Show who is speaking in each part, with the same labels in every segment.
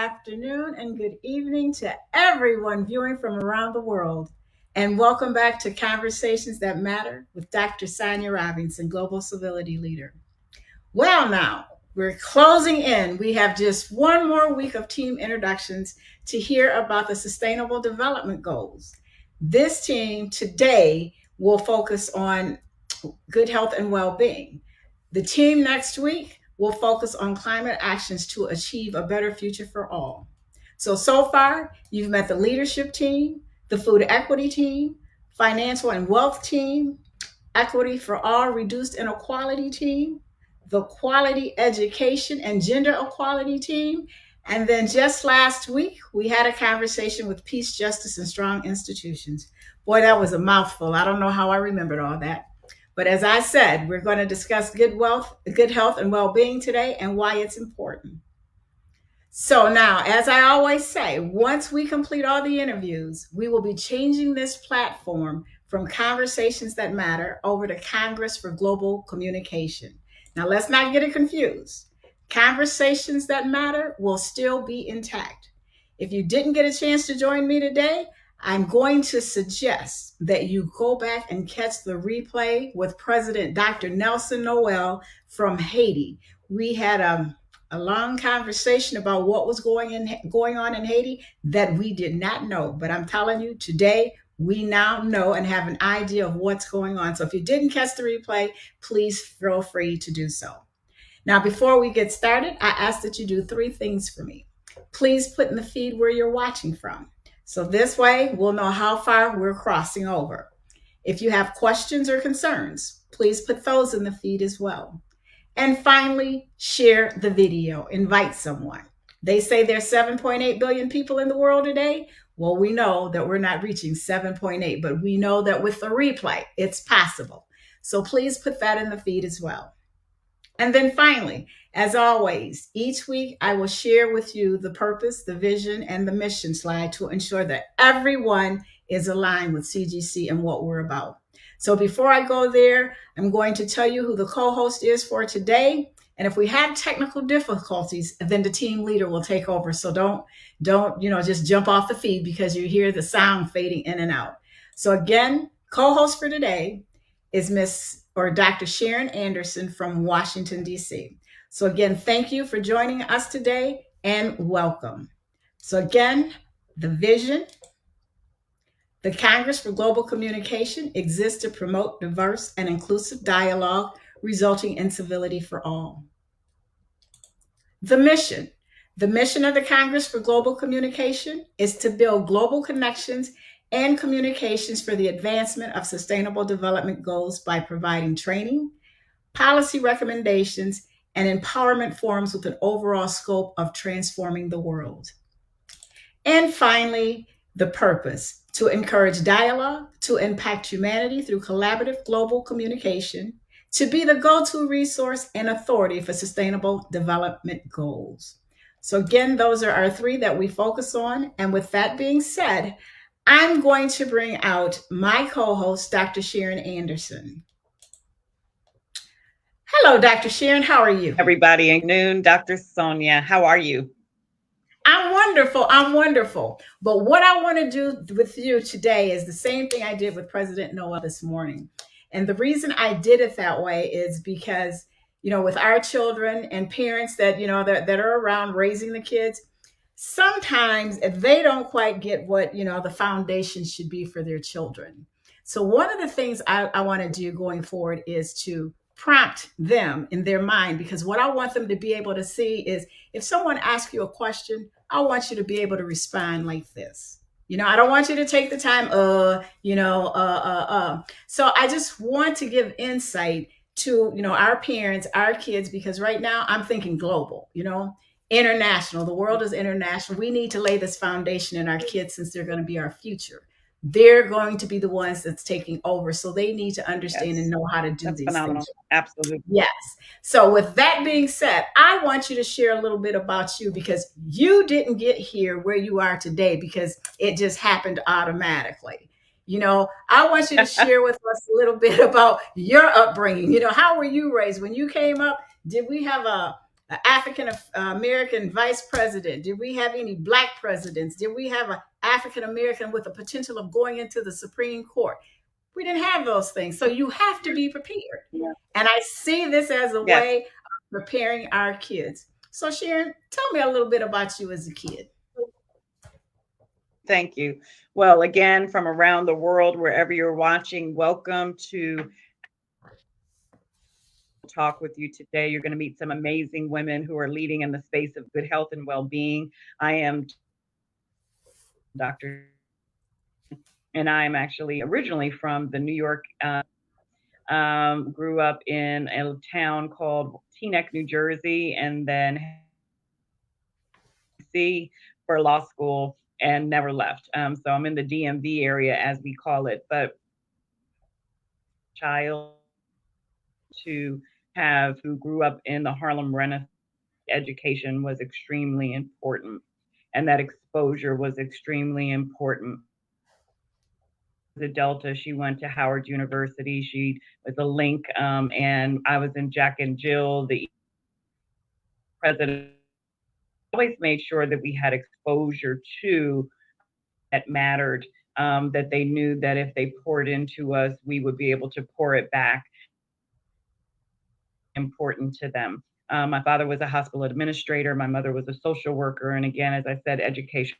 Speaker 1: afternoon, and good evening to everyone viewing from around the world. And welcome back to Conversations That Matter with Dr. Sonia Robinson, Global Civility Leader. Well, now we're closing in. We have just one more week of team introductions to hear about the Sustainable Development Goals. This team today will focus on good health and well being. The team next week will focus on climate actions to achieve a better future for all. So far, you've met the leadership team, the food equity team, financial and wealth team, equity for all reduced inequality team, the quality education and gender equality team. And then just last week, we had a conversation with peace, justice, and strong institutions. Boy, that was a mouthful. I don't know how I remembered all that. But as I said, we're going to discuss good health and well-being today and why it's important. So now, as I always say, once we complete all the interviews, we will be changing this platform from Conversations That Matter over to Congress for Global Communication. Now, let's not get it confused. Conversations That Matter will still be intact. If you didn't get a chance to join me today, I'm going to suggest that you go back and catch the replay with President Dr. Nelson Noel from Haiti. We had a long conversation about what was going on in Haiti that we did not know. But I'm telling you, today we now know and have an idea of what's going on. So if you didn't catch the replay, please feel free to do so. Now, before we get started, I ask that you do three things for me. Please put in the feed where you're watching from. So this way we'll know how far we're crossing over. If you have questions or concerns, please put those in the feed as well. And finally, share the video. Invite someone. They say there's 7.8 billion people in the world today. Well, we know that we're not reaching 7.8, but we know that with the replay, it's possible. So please put that in the feed as well. And then finally, as always, each week I will share with you the purpose, the vision, and the mission slide to ensure that everyone is aligned with CGC and what we're about. So before I go there, I'm going to tell you who the co-host is for today. And if we have technical difficulties, then the team leader will take over. So don't just jump off the feed because you hear the sound fading in and out. So again, co-host for today is Dr. Sharon Anderson from Washington, D.C. So again, thank you for joining us today and welcome. So again, the vision. The Congress for Global Communication exists to promote diverse and inclusive dialogue resulting in civility for all. The mission. The mission of the Congress for Global Communication is to build global connections and communications for the advancement of sustainable development goals by providing training, policy recommendations, and empowerment forums with an overall scope of transforming the world. And finally, the purpose: to encourage dialogue, to impact humanity through collaborative global communication, to be the go-to resource and authority for sustainable development goals. So again, those are our three that we focus on. And with that being said, I'm going to bring out my co-host, Dr. Sharon Anderson. Hello, Dr. Sharon. How are you?
Speaker 2: Everybody, noon, Dr. Sonia. How are you?
Speaker 1: I'm wonderful. But what I want to do with you today is the same thing I did with President Noel this morning. And the reason I did it that way is because, with our children and parents that are around raising the kids, sometimes they don't quite get what, the foundation should be for their children. So one of the things I want to do going forward is to prompt them in their mind, because what I want them to be able to see is if someone asks you a question, I want you to be able to respond like this. I don't want you to take the time, So I just want to give insight to, our parents, our kids, because right now I'm thinking global, international. The world is international. We need to lay this foundation in our kids since they're going to be our future. They're going to be the ones that's taking over. So they need to understand and know how to do these
Speaker 2: phenomenal.
Speaker 1: things.
Speaker 2: Absolutely.
Speaker 1: Yes. So with that being said, I want you to share a little bit about you, because you didn't get here where you are today because it just happened automatically. I want you to share with us a little bit about your upbringing. How were you raised when you came up? Did we have a an African American vice president? Did we have any black presidents? Did we have an African American with the potential of going into the Supreme Court? We didn't have those things. So you have to be prepared.
Speaker 2: Yeah.
Speaker 1: And I see this as a
Speaker 2: Yes.
Speaker 1: way of preparing our kids. So, Sharon, tell me a little bit about you as a kid.
Speaker 2: Thank you. Well, again, from around the world, wherever you're watching, welcome to talk with you today. You're going to meet some amazing women who are leading in the space of good health and well-being. I am Dr. and I am actually originally from the New York, grew up in a town called Teaneck, New Jersey, and then for law school and never left. So I'm in the DMV area, as we call it, but child to have who grew up in the Harlem Renaissance, education was extremely important, and that exposure was extremely important. The Delta, she went to Howard University. She was a link, and I was in Jack and Jill. The president always made sure that we had exposure to that mattered, that they knew that if they poured into us, we would be able to pour it back. Important to them. My father was a hospital administrator. My mother was a social worker. And again, as I said, education.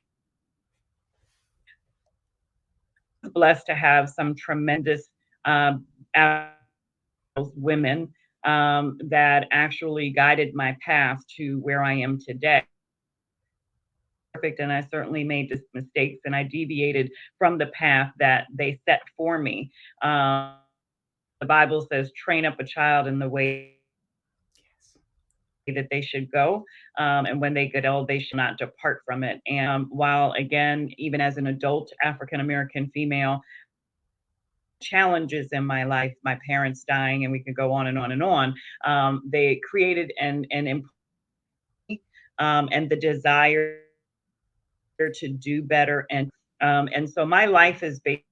Speaker 2: Blessed to have some tremendous women that actually guided my path to where I am today. Perfect, and I certainly made mistakes, and I deviated from the path that they set for me. The Bible says, "Train up a child in the way that they should go, and when they get old, they should not depart from it." And while, again, even as an adult African American female, challenges in my life, my parents dying, and we could go on and on and on, they created and the desire to do better, and so my life is based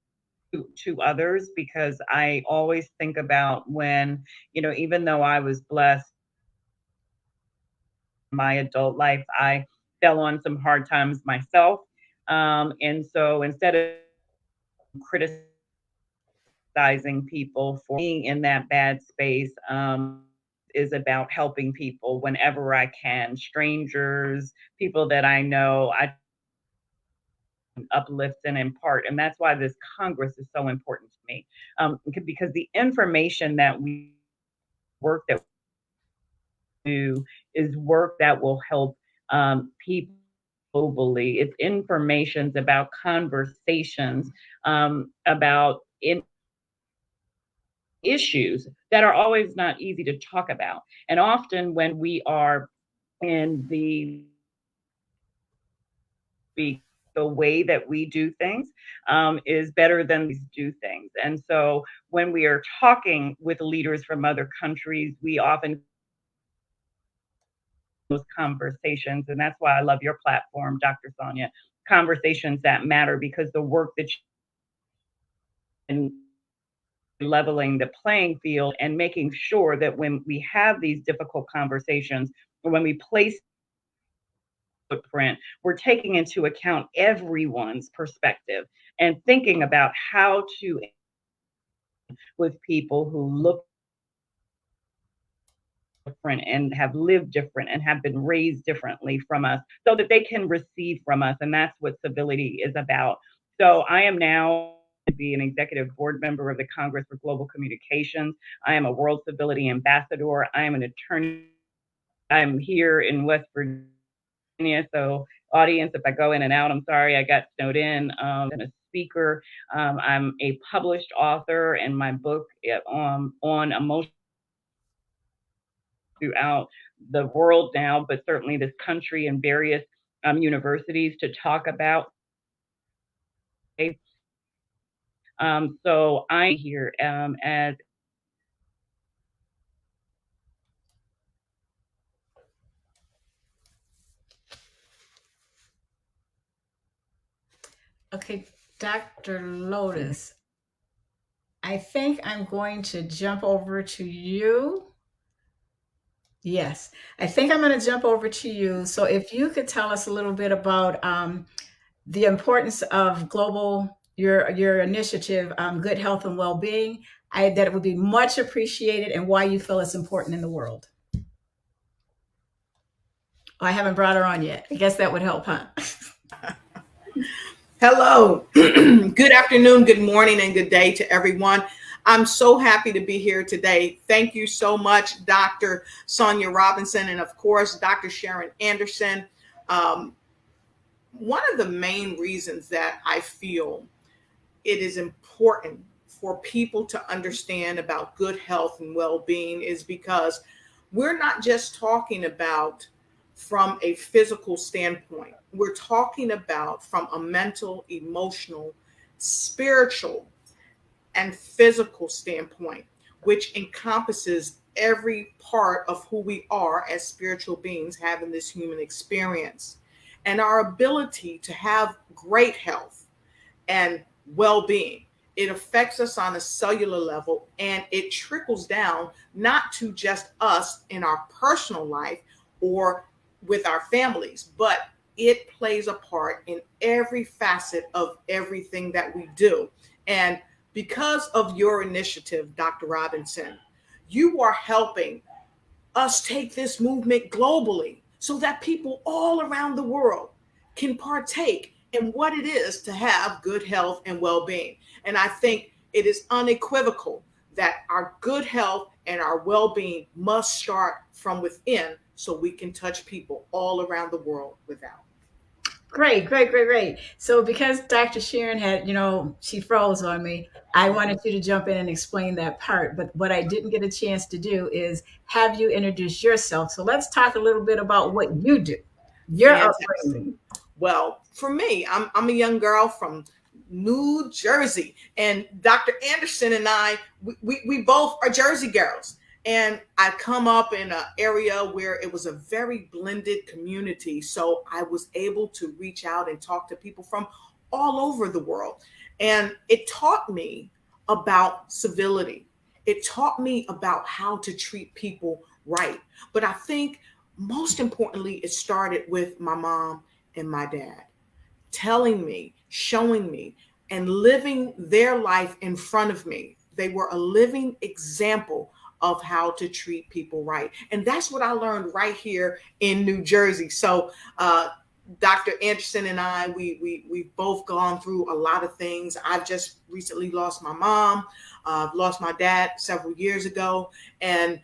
Speaker 2: to others, because I always think about when, even though I was blessed in my adult life, I fell on some hard times myself. And so instead of criticizing people for being in that bad space, is about helping people whenever I can, strangers, people that I know. I uplift and impart, and that's why this Congress is so important to me, because the information that we work that we do is work that will help people globally. It's informations about conversations, about issues that are always not easy to talk about. And often when we are in the way that we do things is better than we do things. And so when we are talking with leaders from other countries, we often those conversations. And that's why I love your platform, Dr. Sonia, conversations that matter, because the work that you leveling the playing field and making sure that when we have these difficult conversations, or when we place footprint, we're taking into account everyone's perspective and thinking about how to with people who look different and have lived different and have been raised differently from us, so that they can receive from us. And that's what civility is about. So I am now to be an executive board member of the Congress for Global Communications. I am a World Civility Ambassador. I am an attorney. I'm here in West Virginia. So audience, if I go in and out, I'm sorry, I got snowed in. I'm a speaker. I'm a published author, and my book on emotion throughout the world now, but certainly this country and various universities to talk about. So I'm here as
Speaker 1: Okay, Dr. Lotus, I think I'm going to jump over to you Yes. I think I'm going to jump over to you. So if you could tell us a little bit about the importance of your initiative, Good Health and Well-being, that it would be much appreciated, and why you feel it's important in the world. Oh, I haven't brought her on yet. I guess that would help, huh?
Speaker 3: Hello, good afternoon, good morning, and good day to everyone. I'm so happy to be here today. Thank you so much, Dr. Sonia Robinson, and of course, Dr. Sharon Anderson. Um, One of the main reasons that I feel it is important for people to understand about good health and well-being is because we're not just talking about from a physical standpoint. We're talking about from a mental, emotional, spiritual, and physical standpoint, which encompasses every part of who we are as spiritual beings having this human experience. And our ability to have great health and well-being. It affects us on a cellular level, and it trickles down not to just us in our personal life or with our families, but it plays a part in every facet of everything that we do. And because of your initiative, Dr. Robinson, you are helping us take this movement globally so that people all around the world can partake in what it is to have good health and well-being. And I think it is unequivocal that our good health and our well-being must start from within so we can touch people all around the world without.
Speaker 1: Great, great, great, great. So because Dr. Sharon had, she froze on me, I wanted you to jump in and explain that part. But what I didn't get a chance to do is have you introduce yourself. So let's talk a little bit about what you do, your
Speaker 3: Fantastic.
Speaker 1: upbringing.
Speaker 3: Well, for me, I'm a young girl from New Jersey, and Dr. Anderson and I, we both are Jersey girls. And I come up in an area where it was a very blended community. So I was able to reach out and talk to people from all over the world. And it taught me about civility. It taught me about how to treat people right. But I think most importantly, it started with my mom and my dad telling me, showing me, and living their life in front of me. They were a living example of how to treat people right. And that's what I learned right here in New Jersey. So, Dr. Anderson and I, we've both gone through a lot of things. I've just recently lost my mom, lost my dad several years ago, and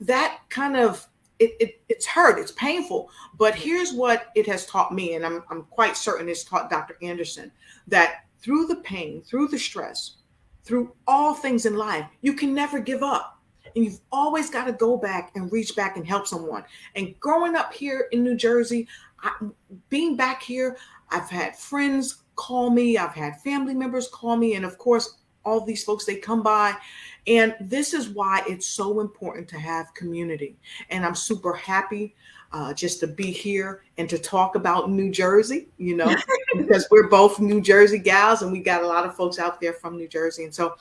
Speaker 3: that kind of it's hurt, it's painful. But here's what it has taught me, and I'm quite certain it's taught Dr. Anderson, that through the pain, through the stress, through all things in life, you can never give up. And you've always got to go back and reach back and help someone. And growing up here in New Jersey, being back here, I've had friends call me, I've had family members call me, and of course, all these folks, they come by. And this is why it's so important to have community. And I'm super happy just to be here and to talk about New Jersey, because we're both New Jersey gals and we got a lot of folks out there from New Jersey. And so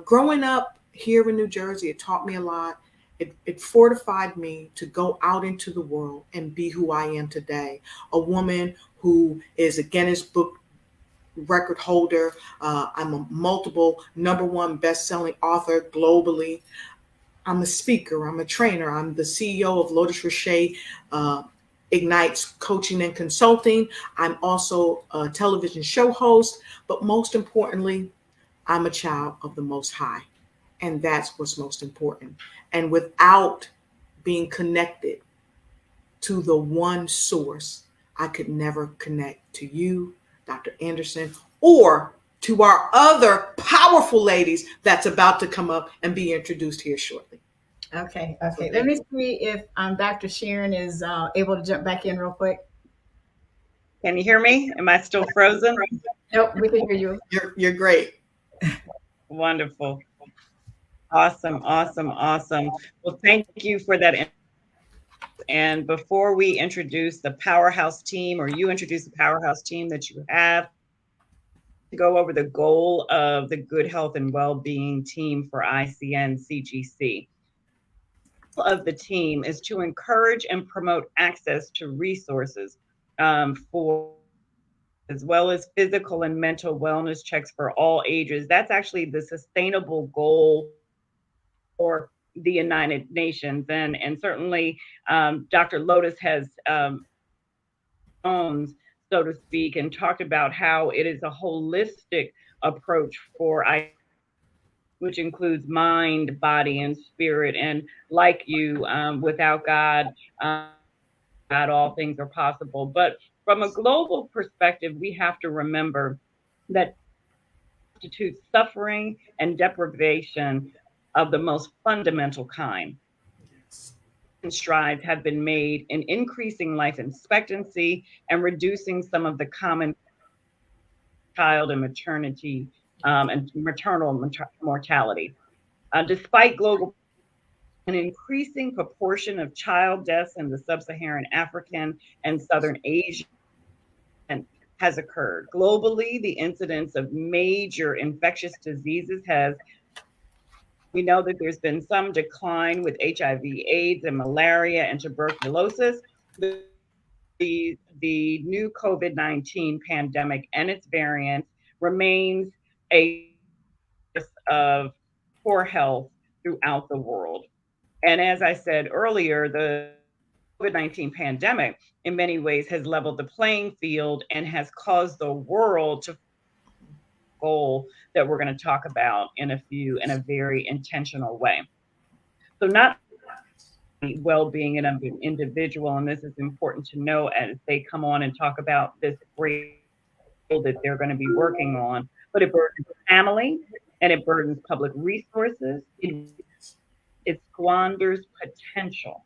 Speaker 3: growing up here in New Jersey, it taught me a lot. It fortified me to go out into the world and be who I am today, a woman who is a Guinness Book record holder. I'm a multiple #1 best-selling author globally. I'm a speaker. I'm a trainer. I'm the CEO of Lotus Rocher Ignites Coaching and Consulting. I'm also a television show host, but most importantly, I'm a child of the Most High. And that's what's most important. And without being connected to the one source, I could never connect to you, Dr. Anderson, or to our other powerful ladies that's about to come up and be introduced here shortly.
Speaker 1: Okay,
Speaker 3: So
Speaker 1: okay. Let
Speaker 3: thank
Speaker 1: me
Speaker 3: you.
Speaker 1: see if Dr. Sharon is able to jump back in real quick.
Speaker 2: Can you hear me? Am I still frozen?
Speaker 1: Nope, we can hear you.
Speaker 3: You're great.
Speaker 2: Wonderful. Awesome, awesome, awesome. Well, thank you for that. And before we introduce the powerhouse team, or you introduce the powerhouse team that you have, to go over the goal of the Good Health and Well-being team for ICN CGC. of the team is to encourage and promote access to resources for as well as physical and mental wellness checks for all ages. That's actually the sustainable goal for the United Nations. And certainly Dr. Lotus has owns, so to speak, and talked about how it is a holistic approach for which includes mind, body, and spirit. And like you, without God, God, all things are possible. But from a global perspective, we have to remember that constitutes suffering and deprivation of the most fundamental kind. Strides have been made in increasing life expectancy and reducing some of the common child and maternity and maternal mortality. Despite global, an increasing proportion of child deaths in the sub-Saharan African and Southern Asia has occurred. Globally, the incidence of major infectious diseases we know that there's been some decline with HIV, AIDS, and malaria and tuberculosis. The new COVID-19 pandemic and its variants remains a risk of poor health throughout the world. And as I said earlier, the COVID-19 pandemic in many ways has leveled the playing field and has caused the world to goal that we're going to talk about in a very intentional way. So not well-being of an individual, and this is important to know as they come on and talk about this great goal that they're going to be working on, but it burdens family and it burdens public resources. It squanders potential,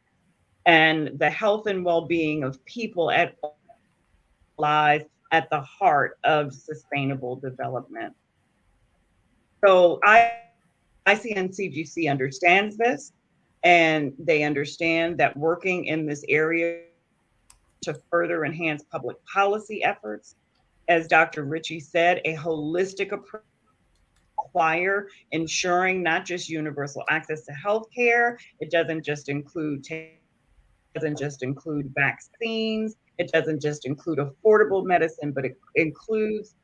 Speaker 2: and the health and well-being of people lies at the heart of sustainable development. So ICNCGC understands this, and they understand that working in this area to further enhance public policy efforts, as Dr. Ritchie said, a holistic approach require ensuring not just universal access to healthcare. It doesn't just include vaccines. It doesn't just include affordable medicine, but it includes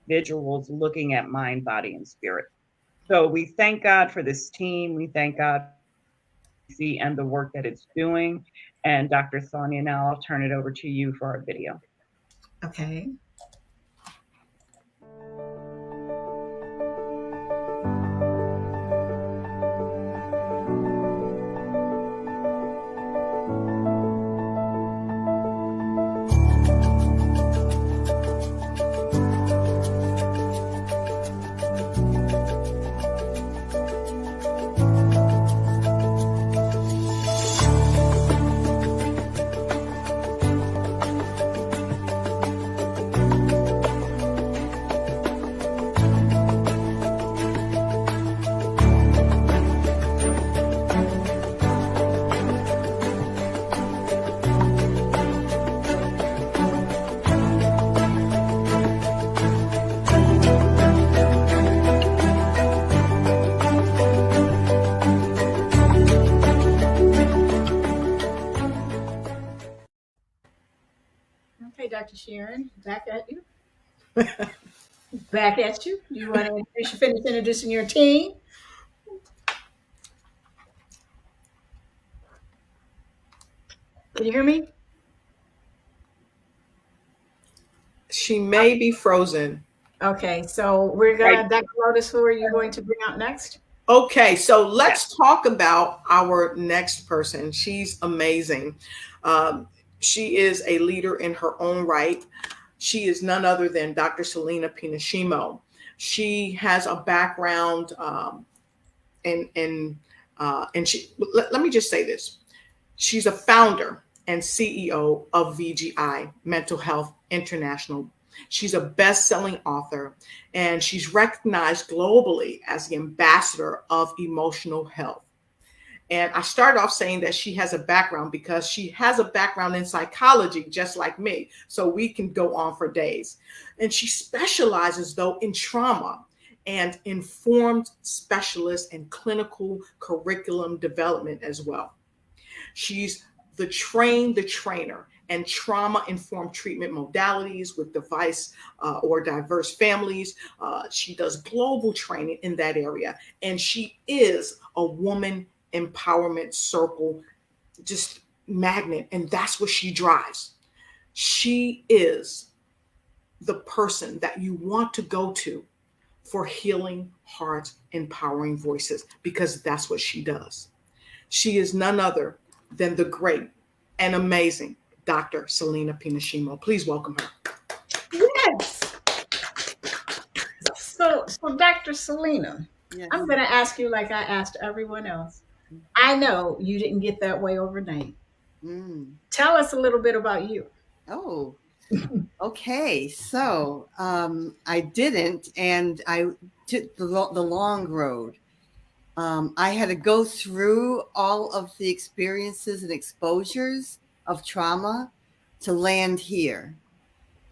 Speaker 2: individuals looking at mind, body, and spirit. So we thank God for this team. We thank God and the work that it's doing. And Dr. Sonia, now I'll turn it over to you for our video.
Speaker 1: Okay. Okay, Dr. Sharon, back at you. Back at you. You want to finish introducing your team? Can you hear me?
Speaker 3: She may be frozen.
Speaker 1: Okay, so we're gonna, Dr. Lotus, who are you going to bring out next?
Speaker 3: Okay, so let's talk about our next person. She's amazing. She is a leader in her own right. She is none other than Dr. Selena Pinashimo. She has a background and she, let me just say this. She's a founder and CEO of VGI, Mental Health International. She's a best-selling author, and she's recognized globally as the ambassador of emotional health. And I start off saying that she has a background because she has a background in psychology, just like me. So we can go on for days. And she specializes, though, in trauma and informed specialist in clinical curriculum development as well. She's trained the trainer and trauma-informed treatment modalities with device or diverse families. She does global training in that area. And she is a woman empowerment circle, just magnet. And that's what she drives. She is the person that you want to go to for healing hearts, empowering voices, because that's what she does. She is none other than the great and amazing Dr. Selena Pinashimo. Please welcome her.
Speaker 1: Yes. So Dr. Selena,
Speaker 4: Yes.
Speaker 1: I'm going to ask you like I asked everyone else. I know you didn't get that way overnight. Tell us a little bit about you.
Speaker 4: Oh, okay. So I didn't, and I took the long road. I had to go through all of the experiences and exposures of trauma to land here.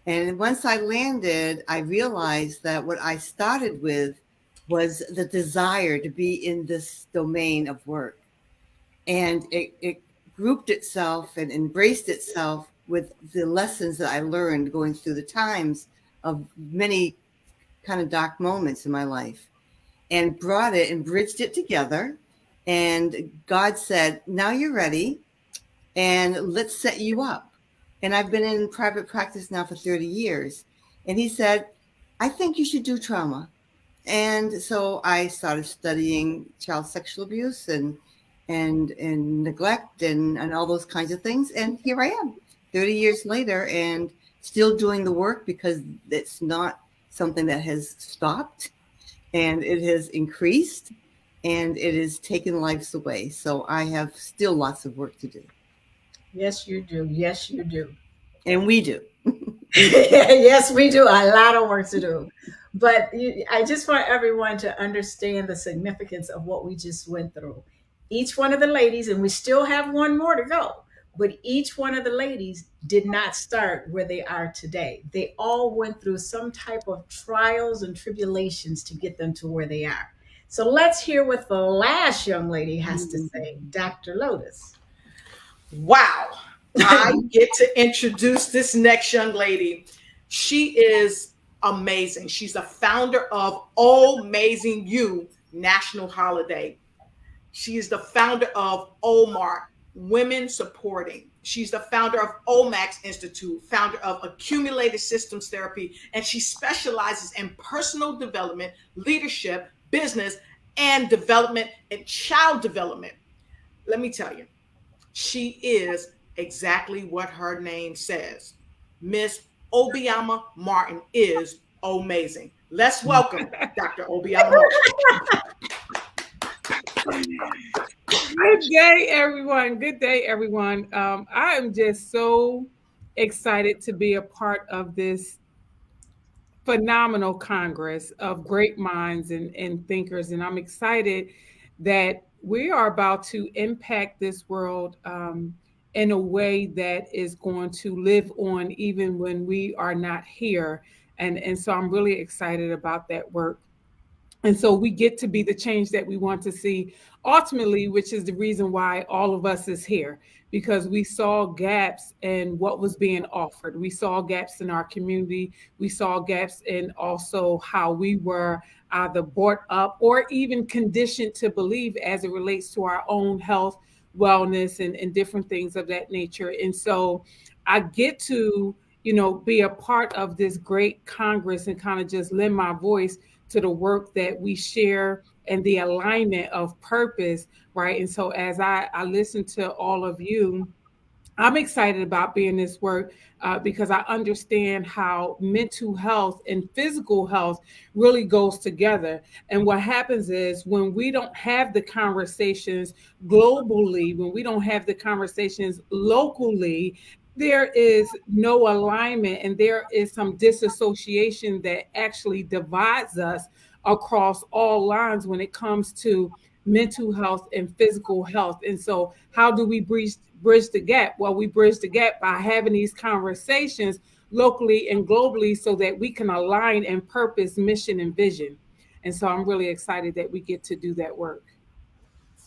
Speaker 4: And once I landed, I realized that what I started with was the desire to be in this domain of work. And it grouped itself and embraced itself with the lessons that I learned going through the times of many kind of dark moments in my life, and brought it and bridged it together. And God said, now you're ready, and let's set you up. And I've been in private practice now for 30 years. And he said, I think you should do trauma. And so I started studying child sexual abuse and neglect and all those kinds of things. And here I am 30 years later and still doing the work, because it's not something that has stopped, and it has increased, and it has taken lives away. So I have still lots of work to do.
Speaker 1: Yes, you do. Yes, you do.
Speaker 4: And we do.
Speaker 1: Yes, we do. A lot of work to do. But I just want everyone to understand the significance of what we just went through. Each one of the ladies, and we still have one more to go, but each one of the ladies did not start where they are today. They all went through some type of trials and tribulations to get them to where they are. So let's hear what the last young lady has to say, Dr. Lotus.
Speaker 3: Wow. I get to introduce this next young lady. She is amazing. She's the founder of Amazing You National Holiday. She is the founder of OMART, Women Supporting. She's the founder of OMAX Institute, founder of Accumulated Systems Therapy, and she specializes in personal development, leadership, business, and development and child development. Let me tell you, she is exactly what her name says. Miss Obioma Martin is amazing. Let's welcome Dr. Obioma Martin.
Speaker 5: Good day, everyone. Good day, everyone. I am just so excited to be a part of this phenomenal Congress of great minds and thinkers. And I'm excited that we are about to impact this world in a way that is going to live on even when we are not here. And so I'm really excited about that work. And so we get to be the change that we want to see ultimately, which is the reason why all of us is here, because we saw gaps in what was being offered. We saw gaps in our community. We saw gaps in also how we were either brought up or even conditioned to believe as it relates to our own health, wellness, and different things of that nature. And so I get to, be a part of this great Congress and kind of just lend my voice to the work that we share and the alignment of purpose, right? And so as I listen to all of you, I'm excited about being this work because I understand how mental health and physical health really goes together. And what happens is when we don't have the conversations globally, when we don't have the conversations locally, there is no alignment and there is some disassociation that actually divides us across all lines when it comes to mental health and physical health. And so how do we bridge the gap? Well, we bridge the gap by having these conversations locally and globally so that we can align in purpose, mission, and vision. And so I'm really excited that we get to do that work.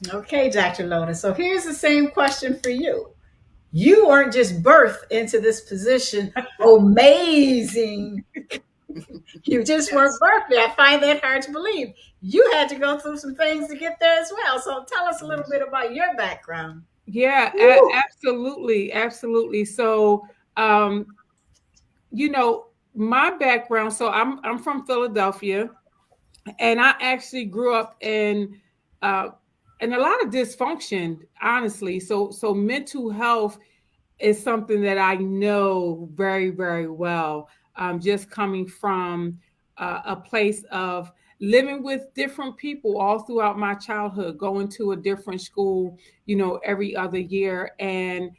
Speaker 1: Okay, Dr. Lotus. So here's the same question for you. You weren't just birthed into this position amazing. You just weren't birthed there. I find that hard to believe. You had to go through some things to get there as well. So tell us a little bit about your background.
Speaker 5: Yeah, absolutely. Absolutely. So, you know, my background, so I'm from Philadelphia, and I actually grew up in a lot of dysfunction, honestly. So mental health is something that I know very, very well. Just coming from a place of living with different people all throughout my childhood, going to a different school, every other year, and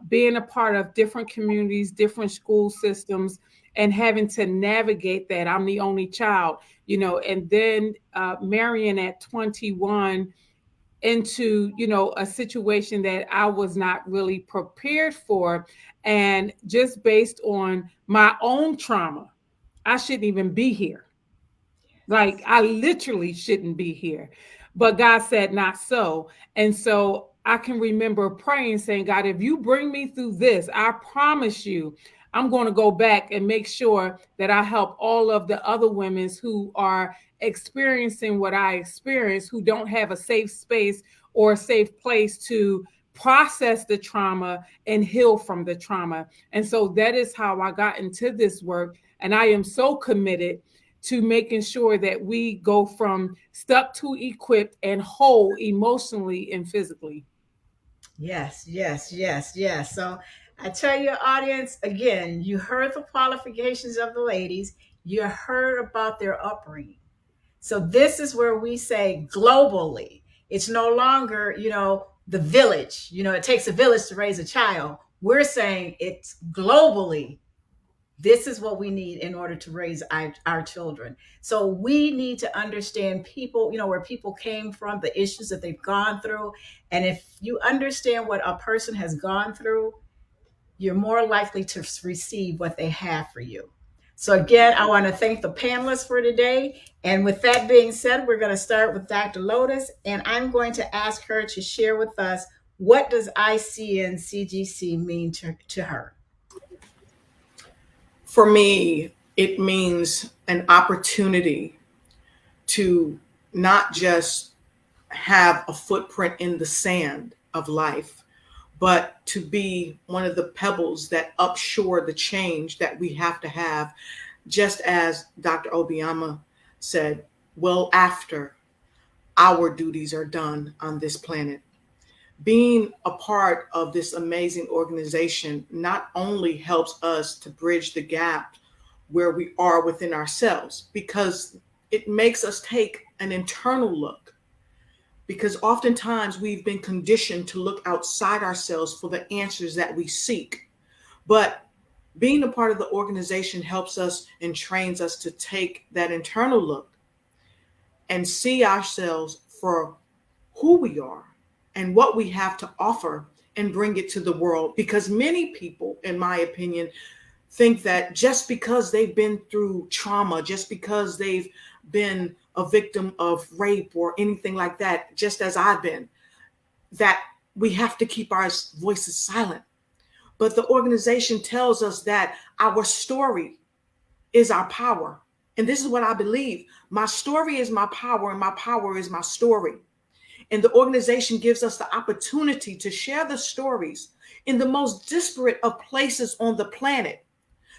Speaker 5: being a part of different communities, different school systems, and having to navigate that. I'm the only child, and then marrying at 21 into a situation that I was not really prepared for, and just based on my own trauma, I shouldn't even be here. Like, I literally shouldn't be here, but God said not so. And so I can remember praying, saying, God, if you bring me through this, I promise you I'm going to go back and make sure that I help all of the other women who are experiencing what I experienced, who don't have a safe space or a safe place to process the trauma and heal from the trauma. And so that is how I got into this work. And I am so committed to making sure that we go from stuck to equipped and whole emotionally and physically.
Speaker 1: Yes, yes, yes, yes. So I tell your audience again, you heard the qualifications of the ladies, you heard about their upbringing. So this is where we say globally. It's no longer, the village. It takes a village to raise a child. We're saying it's globally. This is what we need in order to raise our children. So we need to understand people, where people came from, the issues that they've gone through. And if you understand what a person has gone through, you're more likely to receive what they have for you. So again, I want to thank the panelists for today. And with that being said, we're going to start with Dr. Lotus, and I'm going to ask her to share with us, what does ICN CGC mean to her?
Speaker 3: For me, it means an opportunity to not just have a footprint in the sand of life, but to be one of the pebbles that upshore the change that we have to have, just as Dr. Obiama said, well, after our duties are done on this planet. Being a part of this amazing organization not only helps us to bridge the gap where we are within ourselves, because it makes us take an internal look, because oftentimes we've been conditioned to look outside ourselves for the answers that we seek. But being a part of the organization helps us and trains us to take that internal look and see ourselves for who we are and what we have to offer and bring it to the world. Because many people, in my opinion, think that just because they've been through trauma, just because they've been a victim of rape or anything like that, just as I've been, that we have to keep our voices silent. But the organization tells us that our story is our power. And this is what I believe. My story is my power, and my power is my story. And the organization gives us the opportunity to share the stories in the most disparate of places on the planet,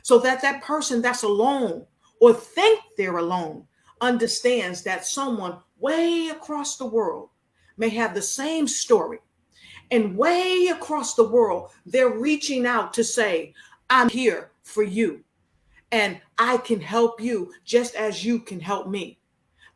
Speaker 3: so that that person that's alone or think they're alone understands that someone way across the world may have the same story. And way across the world, they're reaching out to say, I'm here for you. And I can help you just as you can help me.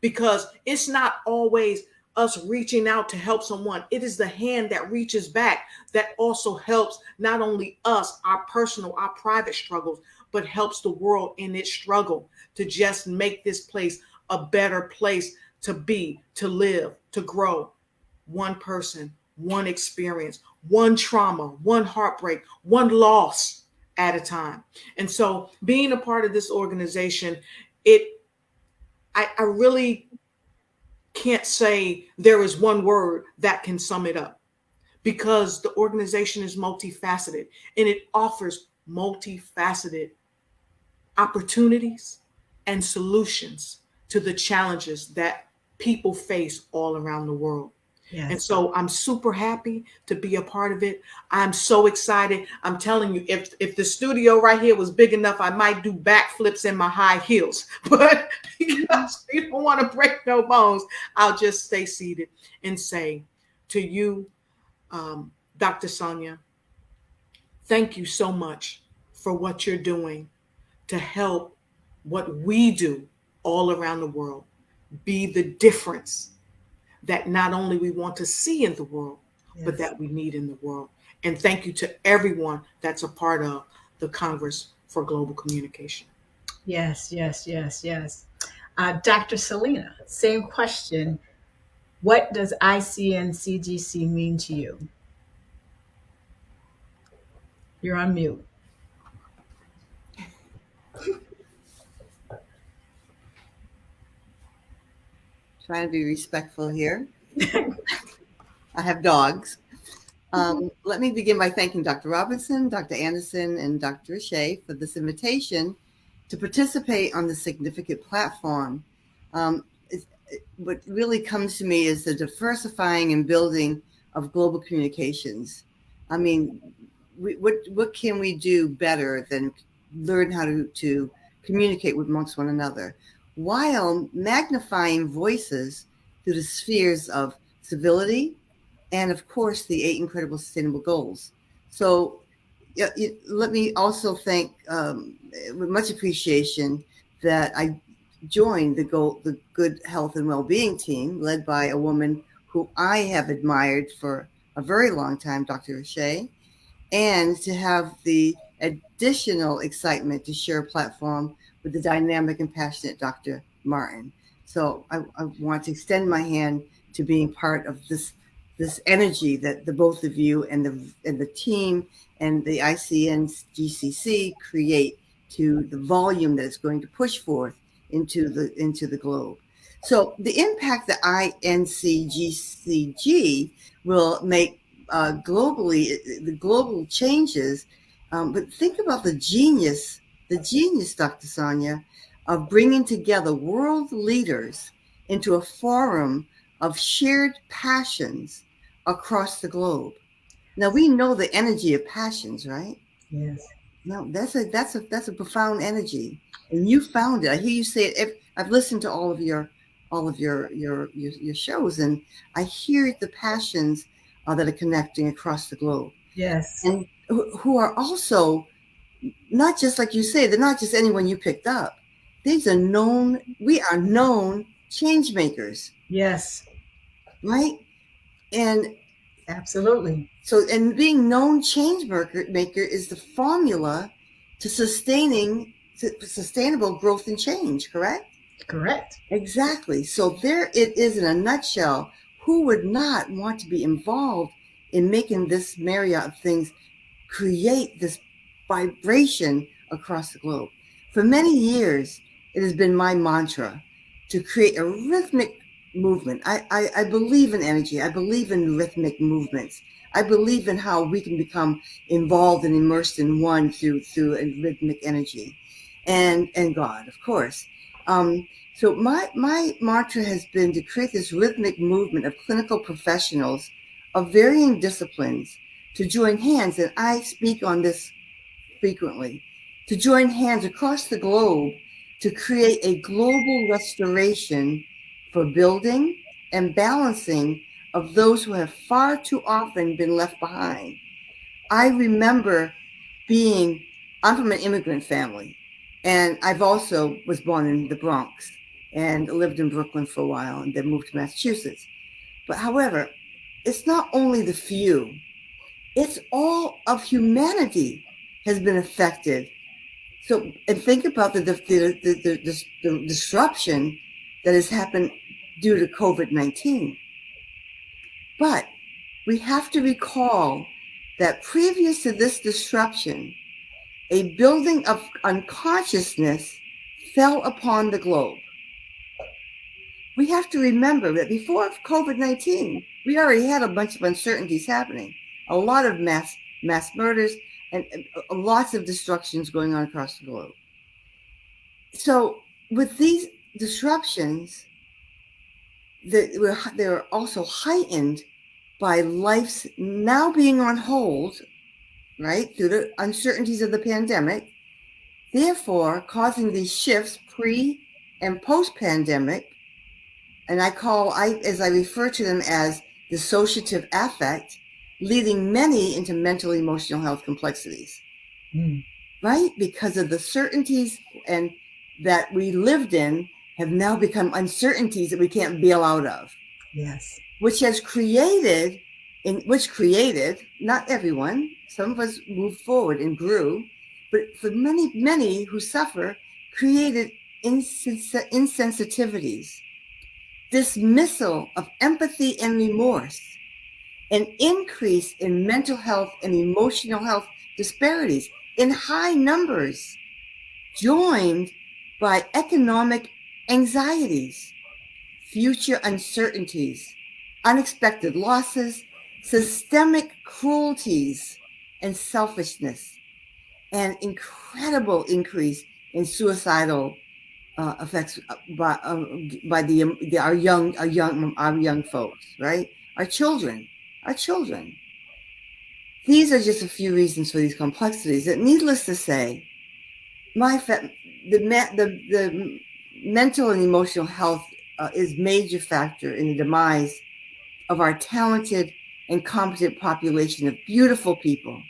Speaker 3: Because it's not always us reaching out to help someone. It is the hand that reaches back that also helps not only us, our personal, our private struggles, but helps the world in its struggle to just make this place a better place to be, to live, to grow. One person, one experience, one trauma, one heartbreak, one loss at a time. And so being a part of this organization, I really can't say there is one word that can sum it up, because the organization is multifaceted and it offers multifaceted opportunities and solutions to the challenges that people face all around the world.
Speaker 1: Yes.
Speaker 3: And so I'm super happy to be a part of it. I'm so excited. I'm telling you, if the studio right here was big enough, I might do backflips in my high heels. But because we don't want to break no bones, I'll just stay seated and say to you, Dr. Sonia, thank you so much for what you're doing to help what we do all around the world be the difference that not only we want to see in the world, but
Speaker 1: Yes.
Speaker 3: that we need in the world. And thank you to everyone that's a part of the Congress for Global Communication.
Speaker 1: Yes, yes, yes, yes. Dr. Selena, same question. What does ICN-CGC mean to you? You're on mute.
Speaker 4: Trying to be respectful here. I have dogs. Let me begin by thanking Dr. Robinson, Dr. Anderson, and Dr. Richey for this invitation to participate on this significant platform. What really comes to me is the diversifying and building of global communications. I mean, what can we do better than learn how to communicate with amongst one another while magnifying voices through the spheres of civility and, of course, the 8 incredible sustainable goals. So let me also thank, with much appreciation, that I joined the Good Health and Wellbeing team led by a woman who I have admired for a very long time, Dr. Richey, and to have the additional excitement to share a platform with the dynamic and passionate Dr. Martin. So I want to extend my hand to being part of this energy that the both of you and the team and the ICN-GCC create, to the volume that it's going to push forth into the globe. So the impact that ICN-GCC will make globally, the global changes, but think about the genius, Dr. Sonia, of bringing together world leaders into a forum of shared passions across the globe. Now we know the energy of passions, right?
Speaker 1: Yes.
Speaker 4: No, that's a profound energy, and you found it. I hear you say it. I've listened to all of your shows, and I hear the passions that are connecting across the globe.
Speaker 1: Yes.
Speaker 4: And who are also not just, like you say, they're not just anyone you picked up. These are known. We are known change makers.
Speaker 1: Yes.
Speaker 4: Right. And
Speaker 1: absolutely.
Speaker 4: So, and being known change maker is the formula to sustainable growth and change, correct?
Speaker 1: Correct.
Speaker 4: Exactly. So there it is in a nutshell. Who would not want to be involved in making this myriad of things create this vibration across the globe? For many years, it has been my mantra to create a rhythmic movement. I believe in energy. I believe in rhythmic movements. I believe in how we can become involved and immersed in one through a rhythmic energy, and God, of course. So my mantra has been to create this rhythmic movement of clinical professionals of varying disciplines to join hands, and I speak on this frequently, to join hands across the globe to create a global restoration for building and balancing of those who have far too often been left behind. I remember I'm from an immigrant family, and I've also was born in the Bronx and lived in Brooklyn for a while and then moved to Massachusetts. But however, it's not only the few, it's all of humanity has been affected. So, and think about the disruption that has happened due to COVID-19. But we have to recall that previous to this disruption, a building of unconsciousness fell upon the globe. we have to remember that before COVID-19, we already had a bunch of uncertainties happening, a lot of mass murders, and lots of destructions going on across the globe. So with these disruptions, they're also heightened by life's now being on hold, right, through the uncertainties of the pandemic, therefore causing these shifts pre and post-pandemic. And as I refer to them as dissociative affect, leading many into mental emotional health complexities, right? Because of the certainties and that we lived in have now become uncertainties that we can't bail out of.
Speaker 1: Yes.
Speaker 4: Which created, not everyone, some of us moved forward and grew, but for many, many who suffer, created insensitivities, dismissal of empathy and remorse, an increase in mental health and emotional health disparities in high numbers, joined by economic anxieties, future uncertainties, unexpected losses, systemic cruelties, and selfishness, and incredible increase in suicidal effects by our young folks, right? Our children. These are just a few reasons for these complexities. That, needless to say, the mental and emotional health is major factor in the demise of our talented and competent population of beautiful people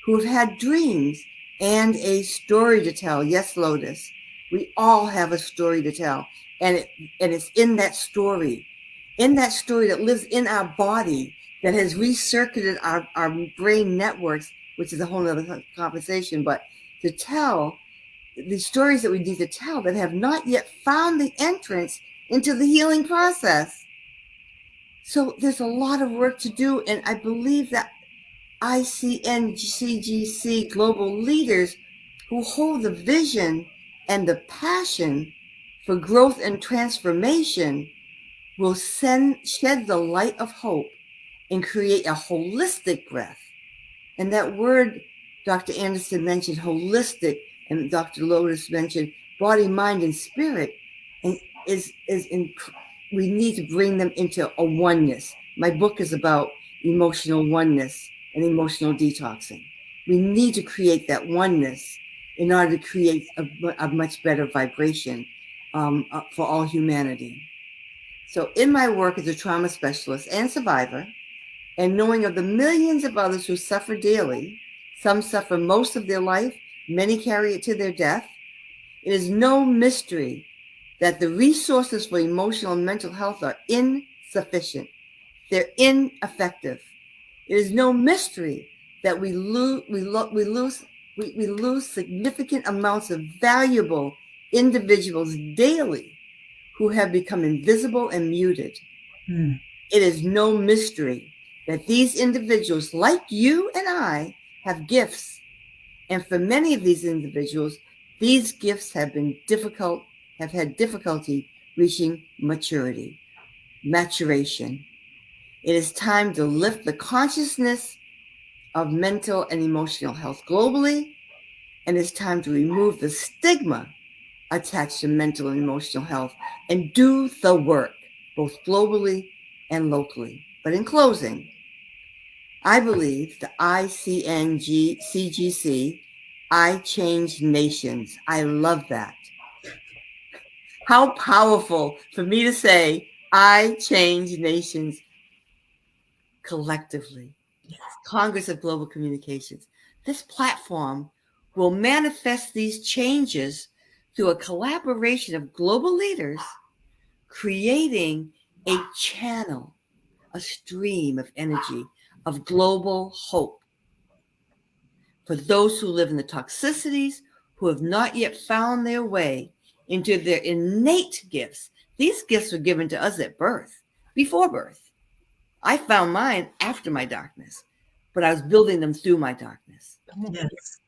Speaker 4: who have had dreams and a story to tell. Yes, Lotus, we all have a story to tell, and it's in that story that lives in our body, that has recircuited our brain networks, which is a whole other conversation, but to tell the stories that we need to tell that have not yet found the entrance into the healing process. So there's a lot of work to do, and I believe that ICNCGC global leaders who hold the vision and the passion for growth and transformation will shed the light of hope and create a holistic breath. And that word Dr. Anderson mentioned, holistic, and Dr. Lotus mentioned body, mind, and spirit, and we need to bring them into a oneness. My book is about emotional oneness and emotional detoxing. We need to create that oneness in order to create a much better vibration for all humanity. So in my work as a trauma specialist and survivor, and knowing of the millions of others who suffer daily, some suffer most of their life, many carry it to their death, it is no mystery that the resources for emotional and mental health are insufficient. They're ineffective. It is no mystery that we lose significant amounts of valuable individuals daily who have become invisible and muted. It is no mystery that these individuals, like you and I, have gifts. And for many of these individuals, these gifts have had difficulty reaching maturation. It is time to lift the consciousness of mental and emotional health globally, and it's time to remove the stigma attached to mental and emotional health and do the work, both globally and locally. But in closing, I believe the ICNCGC, I Change Nations. I love that. How powerful for me to say, I change nations collectively. Yes. Congress of Global Communications. This platform will manifest these changes through a collaboration of global leaders, creating a channel, a stream of energy, of global hope for those who live in the toxicities, who have not yet found their way into their innate gifts. These gifts were given to us at birth, before birth. I found mine after my darkness, but I was building them through my darkness.
Speaker 1: Yes.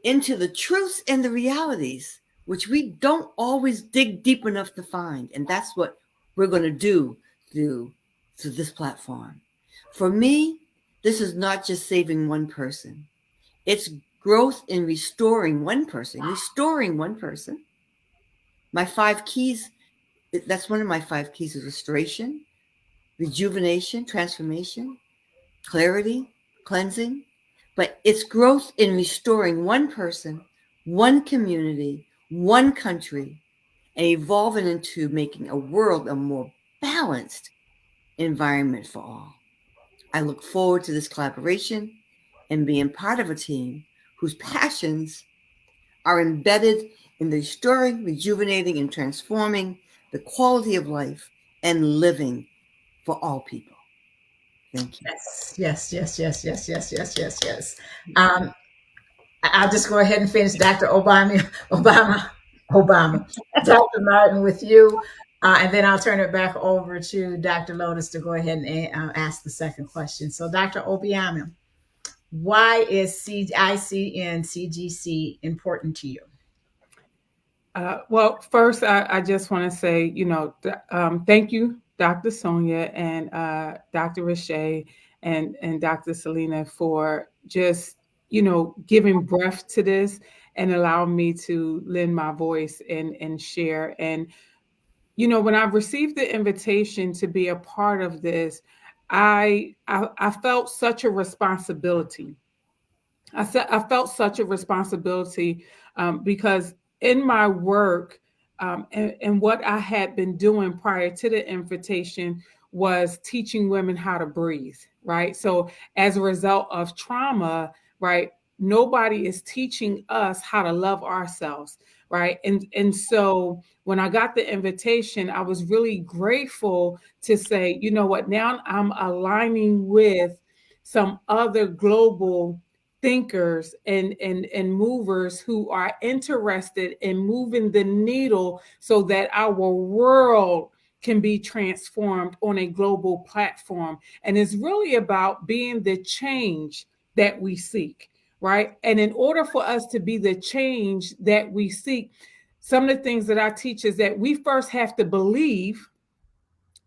Speaker 4: Into the truths and the realities, which we don't always dig deep enough to find. And that's what we're going to do through this platform. For me, this is not just saving one person. It's growth in restoring one person. My 5 keys, that's one of my 5 keys, is restoration, rejuvenation, transformation, clarity, cleansing. But it's growth in restoring one person, one community, one country, and evolving into making a world a more balanced environment for all. I look forward to this collaboration and being part of a team whose passions are embedded in the restoring, rejuvenating, and transforming the quality of life and living for all people. Thank you.
Speaker 1: Yes. I'll just go ahead and finish, Dr. Obama. Dr. Martin, with you, and then I'll turn it back over to Dr. Lotus to go ahead and ask the second question. So, Dr. Obiama, why is ICN CGC important to you?
Speaker 5: Well, first, I just want to say, thank you, Dr. Sonia and Dr. Rashay and Dr. Selena for just, giving breath to this and allowing me to lend my voice and share. And, when I received the invitation to be a part of this, I felt such a responsibility. I felt such a responsibility because in my work and what I had been doing prior to the invitation was teaching women how to breathe, right? So as a result of trauma, right, nobody is teaching us how to love ourselves, right? And so when I got the invitation, I was really grateful to say, you know what, now I'm aligning with some other global thinkers and movers who are interested in moving the needle so that our world can be transformed on a global platform. And it's really about being the change that we seek, right? And in order for us to be the change that we seek, some of the things that I teach is that we first have to believe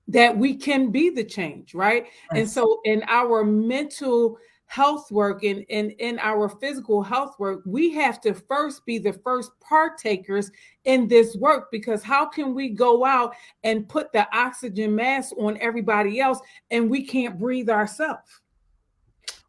Speaker 5: that we can be the change, right? Yes. And so in our mental health work and in our physical health work, we have to first be the first partakers in this work, because how can we go out and put the oxygen mask on everybody else and we can't breathe ourselves?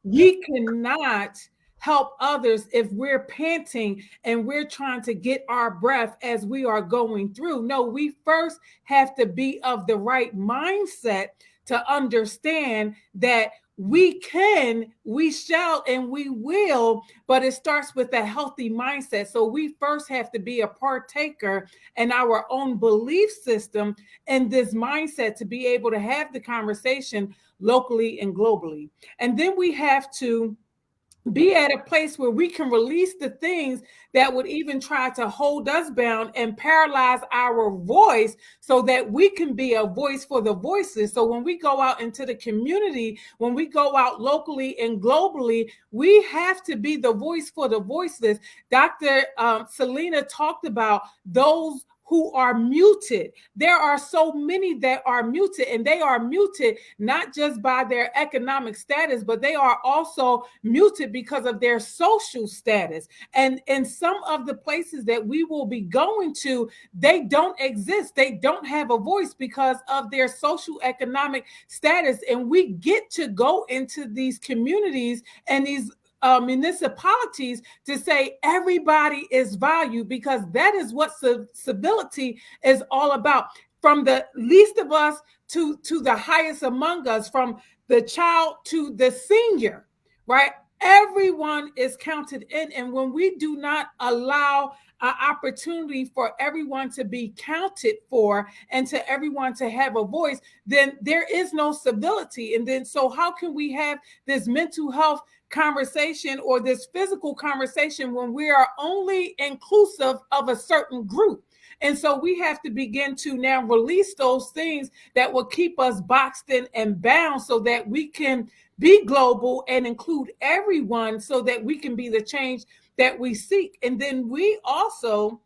Speaker 5: We cannot help others if we're panting and we're trying to get our breath as we are going through. No, we first have to be of the right mindset to understand that we can, we shall, and we will, but it starts with a healthy mindset. So we first have to be a partaker in our own belief system and this mindset to be able to have the conversation locally and globally. And then we have to be at a place where we can release the things that would even try to hold us bound and paralyze our voice so that we can be a voice for the voiceless. So when we go out into the community, when we go out locally and globally, we have to be the voice for the voiceless. Dr. Selena talked about those who are muted. There are so many that are muted, and they are muted not just by their economic status, but they are also muted because of their social status. And in some of the places that we will be going to, they don't exist. They don't have a voice because of their social economic status. And we get to go into these communities and these municipalities to say everybody is valued, because that is what civility is all about. From the least of us to the highest among us, from the child to the senior, right? Everyone is counted in. And when we do not allow an opportunity for everyone to be counted for and to everyone to have a voice, then there is no civility. And then, so how can we have this mental health conversation or this physical conversation when we are only inclusive of a certain group? And so we have to begin to now release those things that will keep us boxed in and bound so that we can be global and include everyone so that we can be the change that we seek. And then we also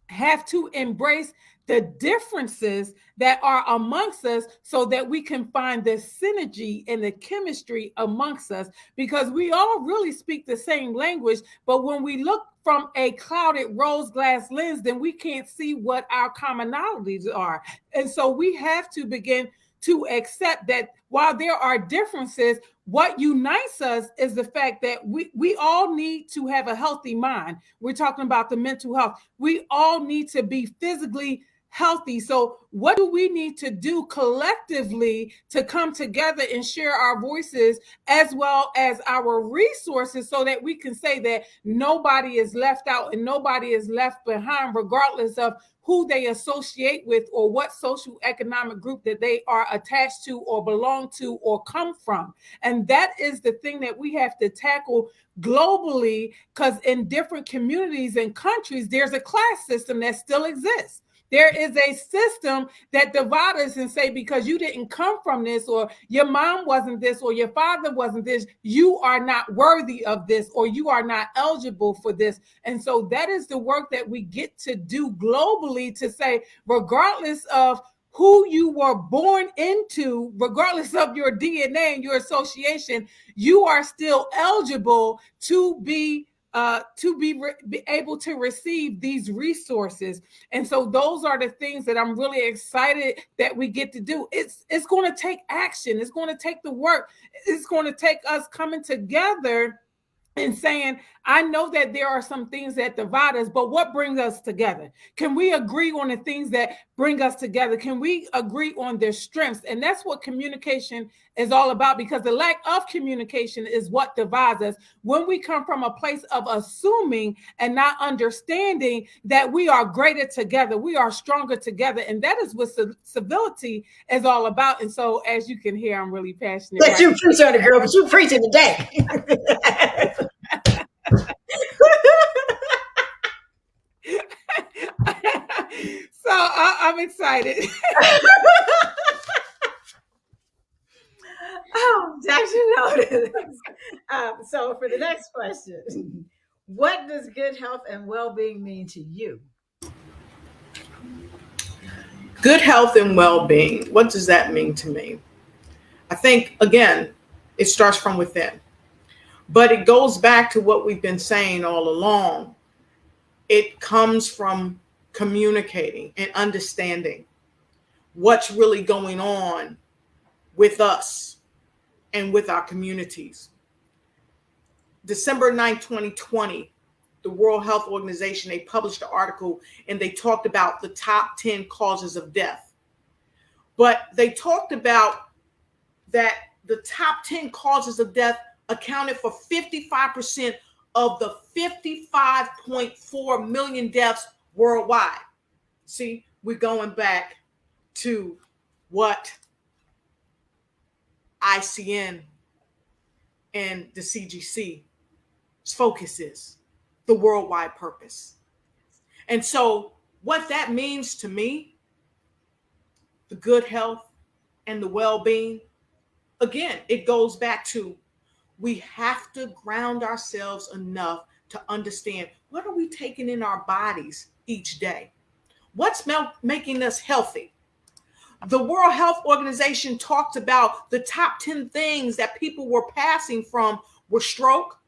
Speaker 5: have to embrace the differences that are amongst us so that we can find the synergy and the chemistry amongst us, because we all really speak the same language, but when we look from a clouded rose glass lens, then we can't see what our commonalities are. And so we have to begin to accept that while there are differences, what unites us is the fact that we all need to have a healthy mind. We're talking about the mental health. We all need to be physically healthy. So what do we need to do collectively to come together and share our voices as well as our resources so that we can say that nobody is left out and nobody is left behind, regardless of who they associate with or what social economic group that they are attached to or belong to or come from. And that is the thing that we have to tackle globally, because in different communities and countries, there's a class system that still exists. There is a system that divides us and say, because you didn't come from this, or your mom wasn't this, or your father wasn't this, you are not worthy of this, or you are not eligible for this. And so that is the work that we get to do globally, to say, regardless of who you were born into, regardless of your DNA and your association, you are still eligible to be able to receive these resources. And so those are the things that I'm really excited that we get to do. It's going to take action. It's going to take the work. It's going to take us coming together and saying, I know that there are some things that divide us, but what brings us together? Can we agree on the things that bring us together? Can we agree on their strengths? And that's what communication is all about, because the lack of communication is what divides us. When we come from a place of assuming and not understanding that we are greater together, we are stronger together. And that is what civility is all about. And so, as you can hear, I'm really passionate.
Speaker 1: But you preach on it, girl, but you preaching today.
Speaker 5: So I'm excited.
Speaker 1: Oh, Dr. Notice. So for the next question, what does good health and well-being mean to you?
Speaker 3: Good health and well-being. What does that mean to me? I think, again, it starts from within. But it goes back to what we've been saying all along. It comes from communicating and understanding what's really going on with us and with our communities. December 9, 2020, the World Health Organization, they published an article and they talked about the top 10 causes of death. But they talked about that the top 10 causes of death accounted for 55% of the 55.4 million deaths worldwide. See, we're going back to what ICN and the CGC's focus is, the worldwide purpose. And so what that means to me, the good health and the well-being, again, it goes back to, we have to ground ourselves enough to understand, what are we taking in our bodies each day? What's making us healthy? The World Health Organization talked about the top 10 things that people were passing from were stroke,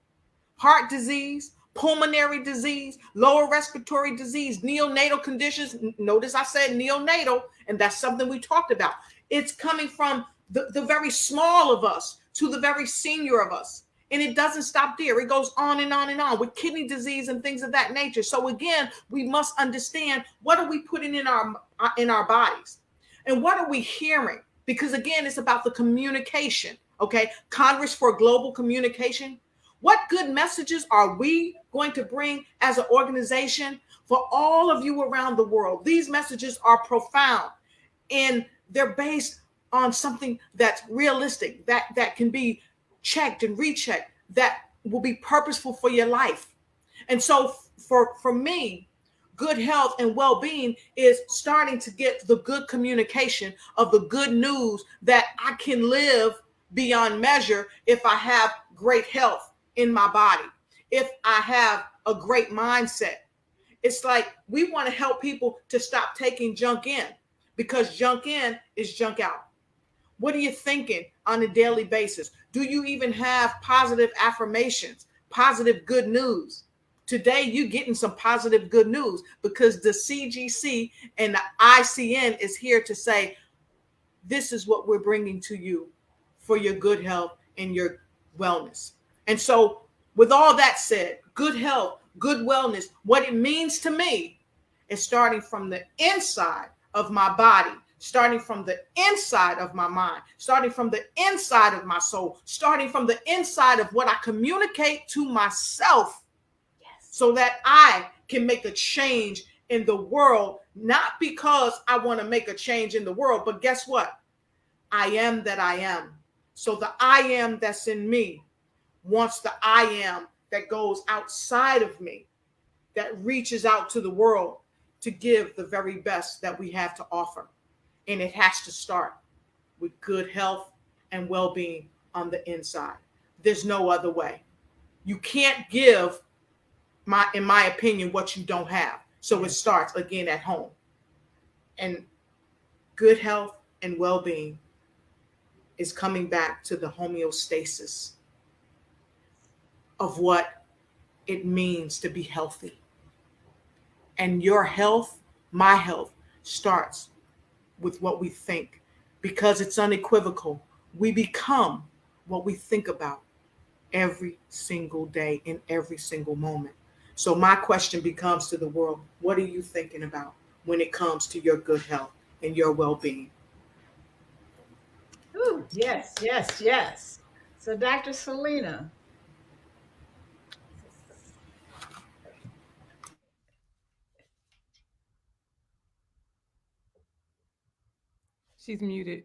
Speaker 3: heart disease, pulmonary disease, lower respiratory disease, neonatal conditions. Notice I said neonatal, and that's something we talked about. It's coming from the very small of us to the very senior of us. And it doesn't stop there. It goes on and on and on with kidney disease and things of that nature. So again, we must understand, what are we putting in our bodies? And what are we hearing? Because again, it's about the communication, okay? Congress for Global Communication. What good messages are we going to bring as an organization for all of you around the world? These messages are profound, and they're based on something that's realistic, that can be checked and rechecked, that will be purposeful for your life. And so for me, good health and well-being is starting to get the good communication of the good news that I can live beyond measure if I have great health in my body, if I have a great mindset, It's like we want to help people to stop taking junk in, because junk in is junk out. What are you thinking on a daily basis? Do you even have positive affirmations, positive good news? Today, you're getting some positive good news because the CGC and the ICN is here to say, this is what we're bringing to you for your good health and your wellness. And so, with all that said, good health, good wellness, what it means to me is starting from the inside of my body, starting from the inside of my mind, starting from the inside of my soul, starting from the inside of what I communicate to myself, so that I can make a change in the world, not because I want to make a change in the world, but guess what? I am that I am. So the I am that's in me wants the I am that goes outside of me, that reaches out to the world to give the very best that we have to offer. And it has to start with good health and well-being on the inside. There's no other way. You can't give, in my opinion, what you don't have. So it starts again at home. And good health and well-being is coming back to the homeostasis of what it means to be healthy. And your health, my health, starts with what we think, because it's unequivocal. We become what we think about every single day in every single moment. So my question becomes to the world, what are you thinking about when it comes to your good health and your well-being?
Speaker 1: Ooh, yes, yes, yes. So Dr. Selena.
Speaker 5: She's muted.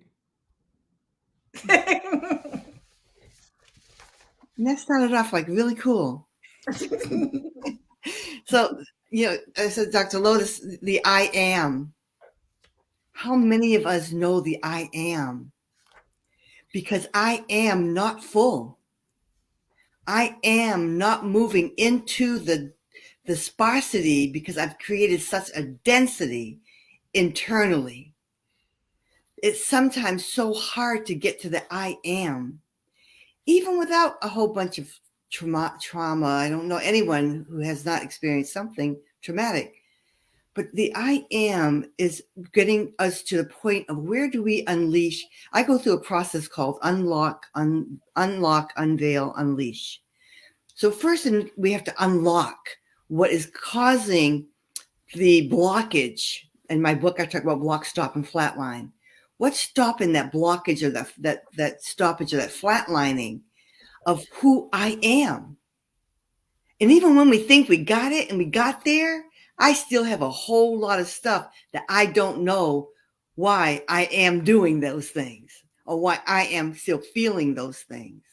Speaker 4: And that started off like really cool. So, I said, Dr. Lotus, the I am. How many of us know the I am? Because I am not full. I am not moving into the sparsity because I've created such a density internally. It's sometimes so hard to get to the I am, even without a whole bunch of trauma. I don't know anyone who has not experienced something traumatic. But the I am is getting us to the point of where do we unleash? I go through a process called unlock, unveil, unleash. So first we have to unlock what is causing the blockage. In my book, I talk about block, stop, and flatline. What's stopping that blockage or that stoppage or that flatlining of who I am? And even when we think we got it and we got there, I still have a whole lot of stuff that I don't know why I am doing those things, or why I am still feeling those things,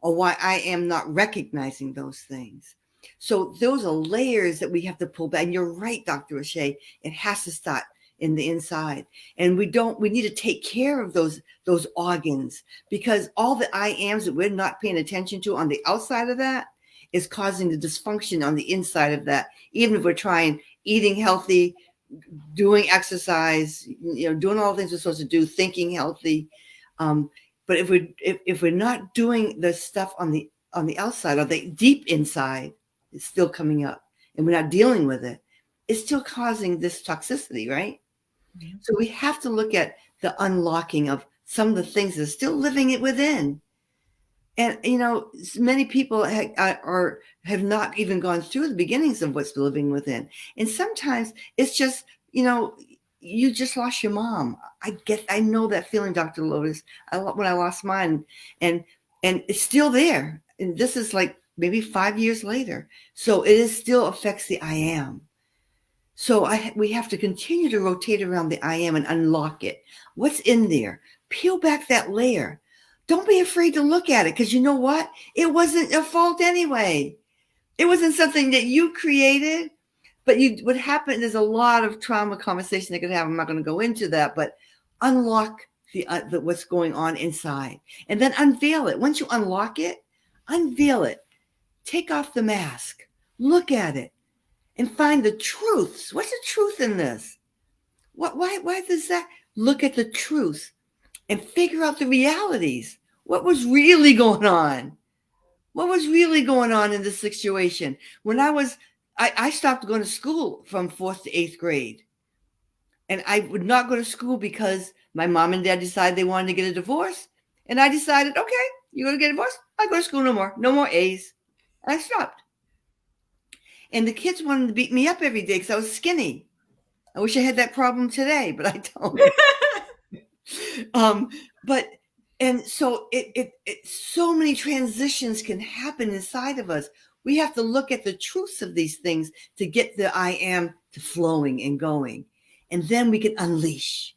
Speaker 4: or why I am not recognizing those things. So those are layers that we have to pull back. And you're right, Dr. O'Shea, it has to start in the inside. And we need to take care of those organs, because all the I ams that we're not paying attention to on the outside of that is causing the dysfunction on the inside of that. Even if we're trying, eating healthy, doing exercise, doing all the things we're supposed to do, thinking healthy. But if we're not doing the stuff on the outside, or the deep inside, it's still coming up, and we're not dealing with it, it's still causing this toxicity, right? Mm-hmm. So we have to look at the unlocking of some of the things that are still living it within. And, many people have not even gone through the beginnings of what's living within. And sometimes it's just, you just lost your mom. I know that feeling, Dr. Lotus, when I lost mine, and it's still there. And this is like maybe 5 years later. So it still affects the I am. So we have to continue to rotate around the I am and unlock it. What's in there? Peel back that layer. Don't be afraid to look at it, because you know what? It wasn't your fault anyway. It wasn't something that you created. But what happened, there's a lot of trauma conversation that could happen. I'm not going to go into that, but unlock the what's going on inside, and then unveil it. Once you unlock it, unveil it. Take off the mask. Look at it. and find the truths. What's the truth in this? Why does that? Look at the truth and figure out the realities. What was really going on? What was really going on in this situation? When I stopped going to school from 4th to 8th grade. And I would not go to school because my mom and dad decided they wanted to get a divorce. And I decided, okay, you're going to get a divorce? I go to school no more. No more A's. And I stopped. And the kids wanted to beat me up every day because I was skinny. I wish I had that problem today, but I don't. But and so it so many transitions can happen inside of us. We have to look at the truths of these things to get the I am to flowing and going. And then we can unleash.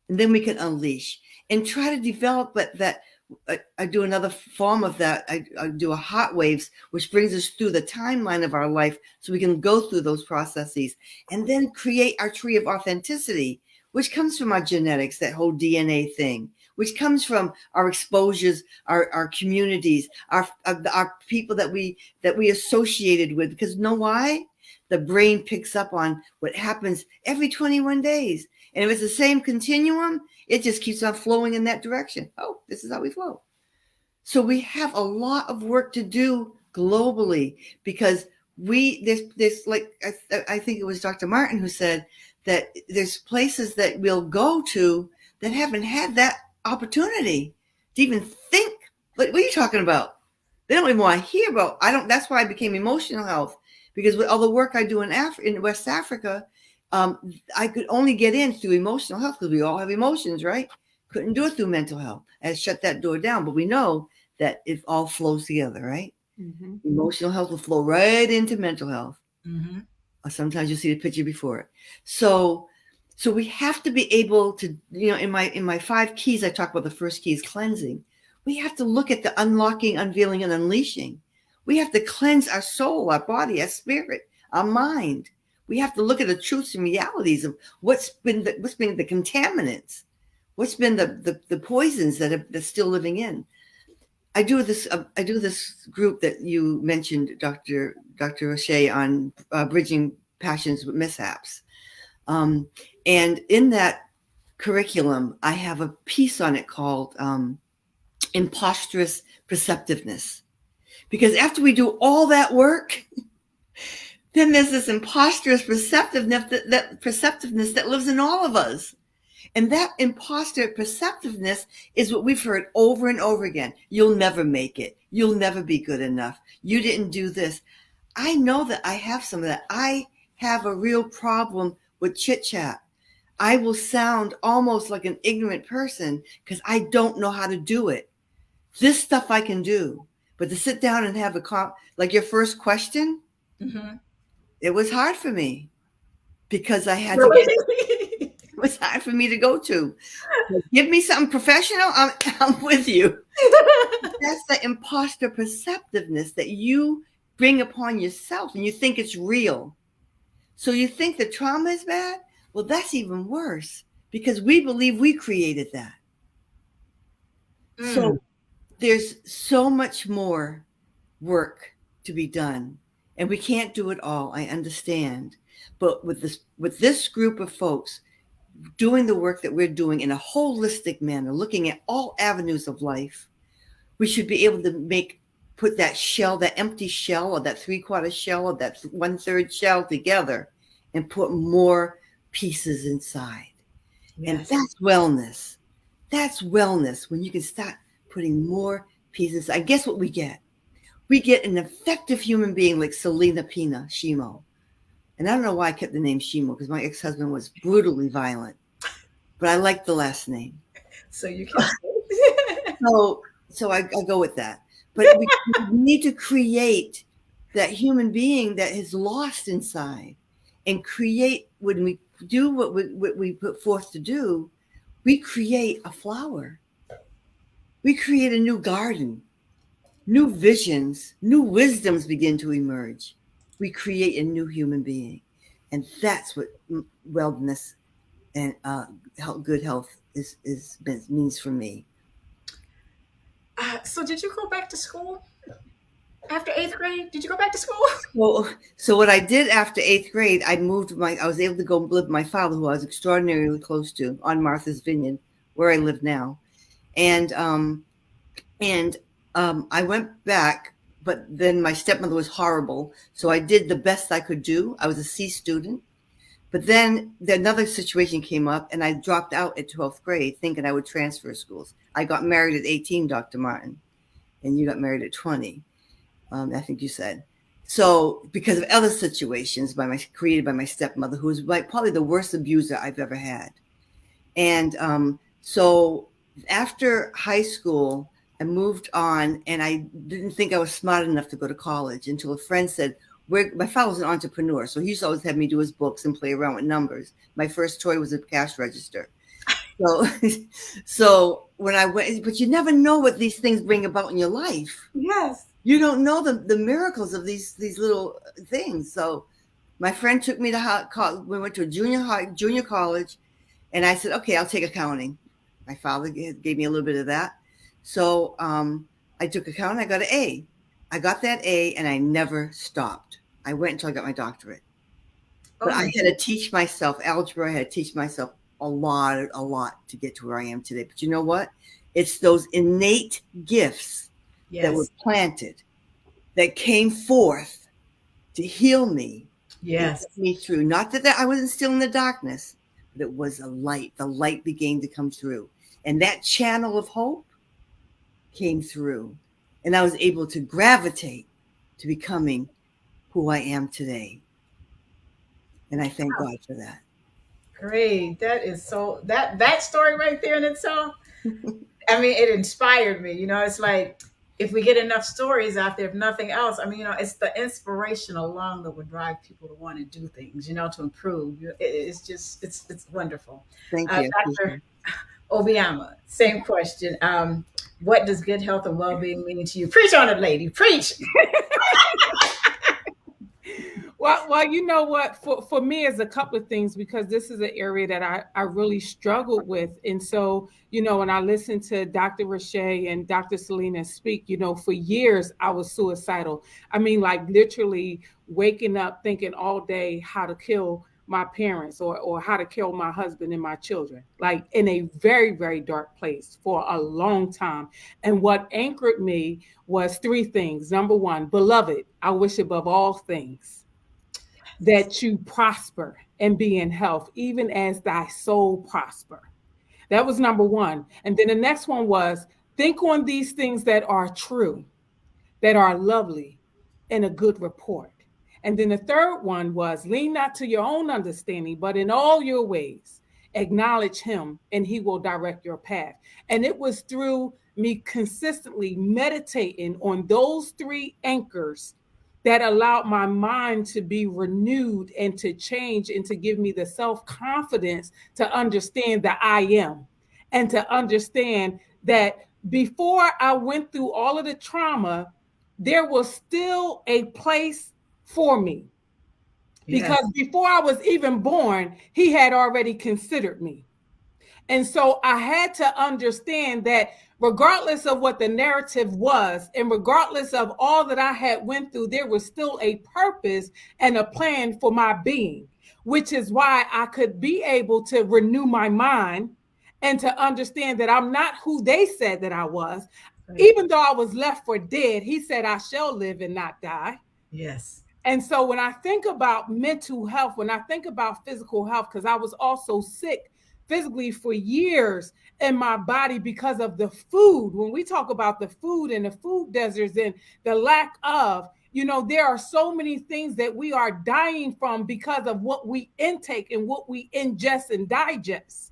Speaker 4: And then we can unleash and try to develop that. I do another form of that. I do a hot waves, which brings us through the timeline of our life so we can go through those processes and then create our tree of authenticity, which comes from our genetics, that whole DNA thing, which comes from our exposures, our communities, our people that we associated with. Because you know why? The brain picks up on what happens every 21 days. And if it's the same continuum, it just keeps on flowing in that direction. Oh, this is how we flow. So we have a lot of work to do globally because there's like, I think it was Dr. Martin who said that there's places that we'll go to that haven't had that opportunity to even think. Like, what are you talking about? They don't even want to hear about. That's why I became emotional health, because with all the work I do in West Africa, I could only get in through emotional health because we all have emotions, right? Couldn't do it through mental health. I shut that door down, but we know that it all flows together, right? Mm-hmm. Emotional health will flow right into mental health. Mm-hmm. Or sometimes you see the picture before it. So we have to be able to, in my 5 keys, I talk about the first key is cleansing. We have to look at the unlocking, unveiling, and unleashing. We have to cleanse our soul, our body, our spirit, our mind. We have to look at the truths and realities of what's been the contaminants, what's been the poisons that's still living in. I do this group that you mentioned, Dr. O'Shea, on bridging passions with mishaps. And in that curriculum, I have a piece on it called imposterous perceptiveness. Because after we do all that work, then there's this imposterous perceptiveness that lives in all of us. And that imposter perceptiveness is what we've heard over and over again. You'll never make it. You'll never be good enough. You didn't do this. I know that I have some of that. I have a real problem with chit chat. I will sound almost like an ignorant person because I don't know how to do it. This stuff I can do. But to sit down and have like your first question, mm-hmm. It was hard for me because I had to it was hard for me to go to. Give me something professional, I'm with you. That's the imposter perceptiveness that you bring upon yourself and you think it's real. So you think the trauma is bad? Well, that's even worse because we believe we created that. So there's so much more work to be done, and we can't do it all. I understand, but with this group of folks doing the work that we're doing in a holistic manner, looking at all avenues of life, we should be able to put that shell, that empty shell, or that 3/4 shell, or that 1/3 shell together, and put more pieces inside. Yes. And that's wellness. That's wellness when you can start putting more pieces. I guess what we get? We get an effective human being like Selena Pina, Shimo. And I don't know why I kept the name Shimo, because my ex-husband was brutally violent. But I like the last name.
Speaker 1: So you can
Speaker 4: So I go with that. But we need to create that human being that is lost inside and create, when we do what we put forth to do, we create a flower. We create a new garden, new visions, new wisdoms begin to emerge. We create a new human being. And that's what wellness and good health means for me.
Speaker 1: So did you go back to school? After 8th grade, did you go back to school?
Speaker 4: So what I did after 8th grade, I was able to go live with my father, who I was extraordinarily close to, on Martha's Vineyard, where I live now. And I went back, but then my stepmother was horrible. So I did the best I could do. I was a C student. But then another situation came up, and I dropped out at 12th grade thinking I would transfer schools. I got married at 18, Dr. Martin, and you got married at 20, I think you said. So because of other situations created by my stepmother, who was probably the worst abuser I've ever had. And so after high school, I moved on, and I didn't think I was smart enough to go to college until a friend said, my father was an entrepreneur, so he used to always have me do his books and play around with numbers. My first toy was a cash register. So when I went, but you never know what these things bring about in your life.
Speaker 1: Yes.
Speaker 4: You don't know the miracles of these little things. So my friend took me to we went to a junior college, and I said, okay, I'll take accounting. My father gave me a little bit of that. So I took accounting. I got an A. I got that A, and I never stopped. I went until I got my doctorate. But I had to teach myself algebra. I had to teach myself a lot to get to where I am today. But you know what? It's those innate gifts that were planted, that came forth to heal me,
Speaker 1: yes,
Speaker 4: get me through. Not that I wasn't still in the darkness, but it was a light. The light began to come through, and that channel of hope came through, and I was able to gravitate to becoming who I am today. And I thank God for that.
Speaker 1: Great. That is so that story right there in itself. I mean, it inspired me. It's like if we get enough stories out there, if nothing else, I mean, it's the inspiration alone that would drive people to want to do things, to improve. It's wonderful.
Speaker 4: Thank you.
Speaker 1: Dr. Obiama, same question. What does good health and well-being mean to you? Preach on it, lady. Preach.
Speaker 5: Well, you know what? For me, it's a couple of things, because this is an area that I really struggled with. And so, when I listened to Dr. Rashay and Dr. Selena speak, for years I was suicidal. I mean, like literally waking up thinking all day how to kill my parents or how to kill my husband and my children, like in a very, very dark place for a long time. And what anchored me was three things. Number one, beloved, I wish above all things that you prosper and be in health, even as thy soul prosper. That was number one. And then the next one was, think on these things that are true, that are lovely, and a good report. And then the third one was, lean not to your own understanding, but in all your ways, acknowledge him, and he will direct your path. And it was through me consistently meditating on those three anchors that allowed my mind to be renewed and to change, and to give me the self-confidence to understand that I am, and to understand that before I went through all of the trauma, there was still a place for me. Because before I was even born, he had already considered me. And so I had to understand that regardless of what the narrative was, and regardless of all that I had went through, there was still a purpose and a plan for my being, which is why I could be able to renew my mind and to understand that I'm not who they said that I was. Right. Even though I was left for dead, he said, I shall live and not die.
Speaker 1: Yes.
Speaker 5: And so when I think about mental health, when I think about physical health, because I was also sick physically for years in my body because of the food. When we talk about the food and the food deserts and the lack of, there are so many things that we are dying from because of what we intake and what we ingest and digest.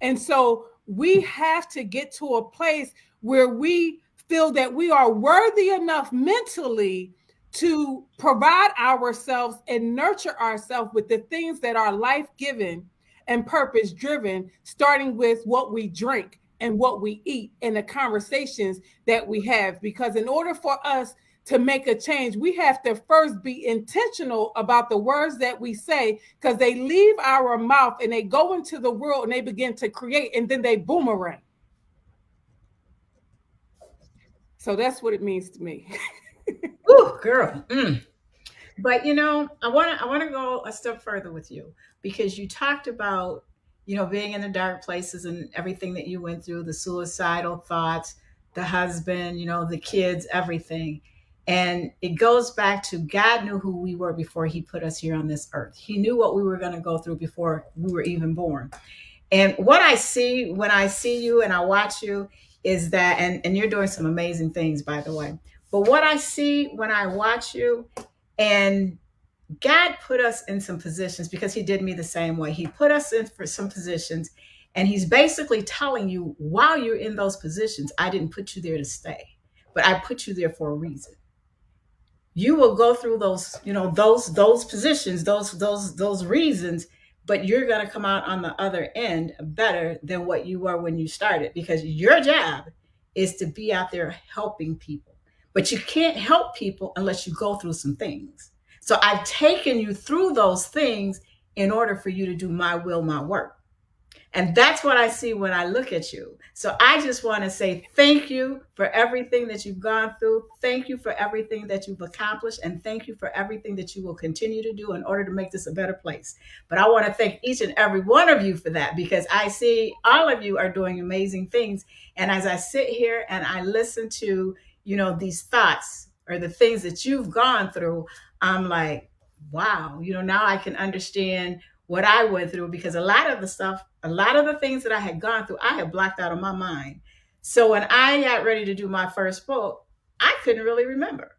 Speaker 5: And so we have to get to a place where we feel that we are worthy enough mentally to provide ourselves and nurture ourselves with the things that are life-giving and purpose-driven, starting with what we drink and what we eat and the conversations that we have. Because in order for us to make a change, we have to first be intentional about the words that we say, because they leave our mouth and they go into the world and they begin to create, and then they boomerang. So that's what it means to me.
Speaker 1: Ooh, girl. But I want to go a step further with you because you talked about being in the dark places and everything that you went through, the suicidal thoughts, the husband, the kids, everything. And it goes back to God knew who we were before he put us here on this earth. He knew what we were going to go through before we were even born. And what I see when I see you and I watch you is that, and you're doing some amazing things, by the way. But what I see when I watch you, and God put us in some positions because he did me the same way. He put us in for some positions, and he's basically telling you while you're in those positions, I didn't put you there to stay, but I put you there for a reason. You will go through those positions, those reasons, but you're going to come out on the other end better than what you were when you started, because your job is to be out there helping people. But you can't help people unless you go through some things. So I've taken you through those things in order for you to do my will, my work. And that's what I see when I look at you. So I just want to say thank you for everything that you've gone through. Thank you for everything that you've accomplished. And thank you for everything that you will continue to do in order to make this a better place. But I want to thank each and every one of you for that, because I see all of you are doing amazing things. And as I sit here and I listen to, these thoughts or the things that you've gone through, I'm like, wow, now I can understand what I went through, because a lot of the things that I had gone through, I had blocked out of my mind. So when I got ready to do my first book, I couldn't really remember.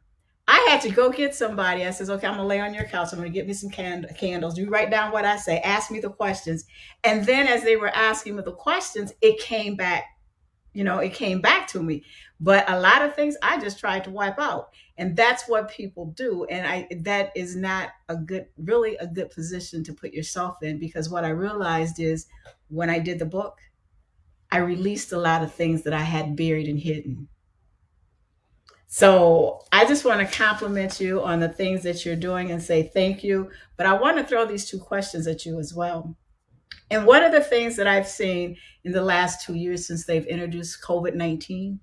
Speaker 1: I had to go get somebody. I says, okay, I'm gonna lay on your couch. I'm gonna get me some candles. You write down what I say. Ask me the questions. And then as they were asking me the questions, it came back to me. But a lot of things I just tried to wipe out. And that's what people do. And that is not really a good position to put yourself in, because what I realized is when I did the book, I released a lot of things that I had buried and hidden. So I just want to compliment you on the things that you're doing and say thank you. But I want to throw these two questions at you as well. And one of the things that I've seen in the last 2 years since they've introduced COVID-19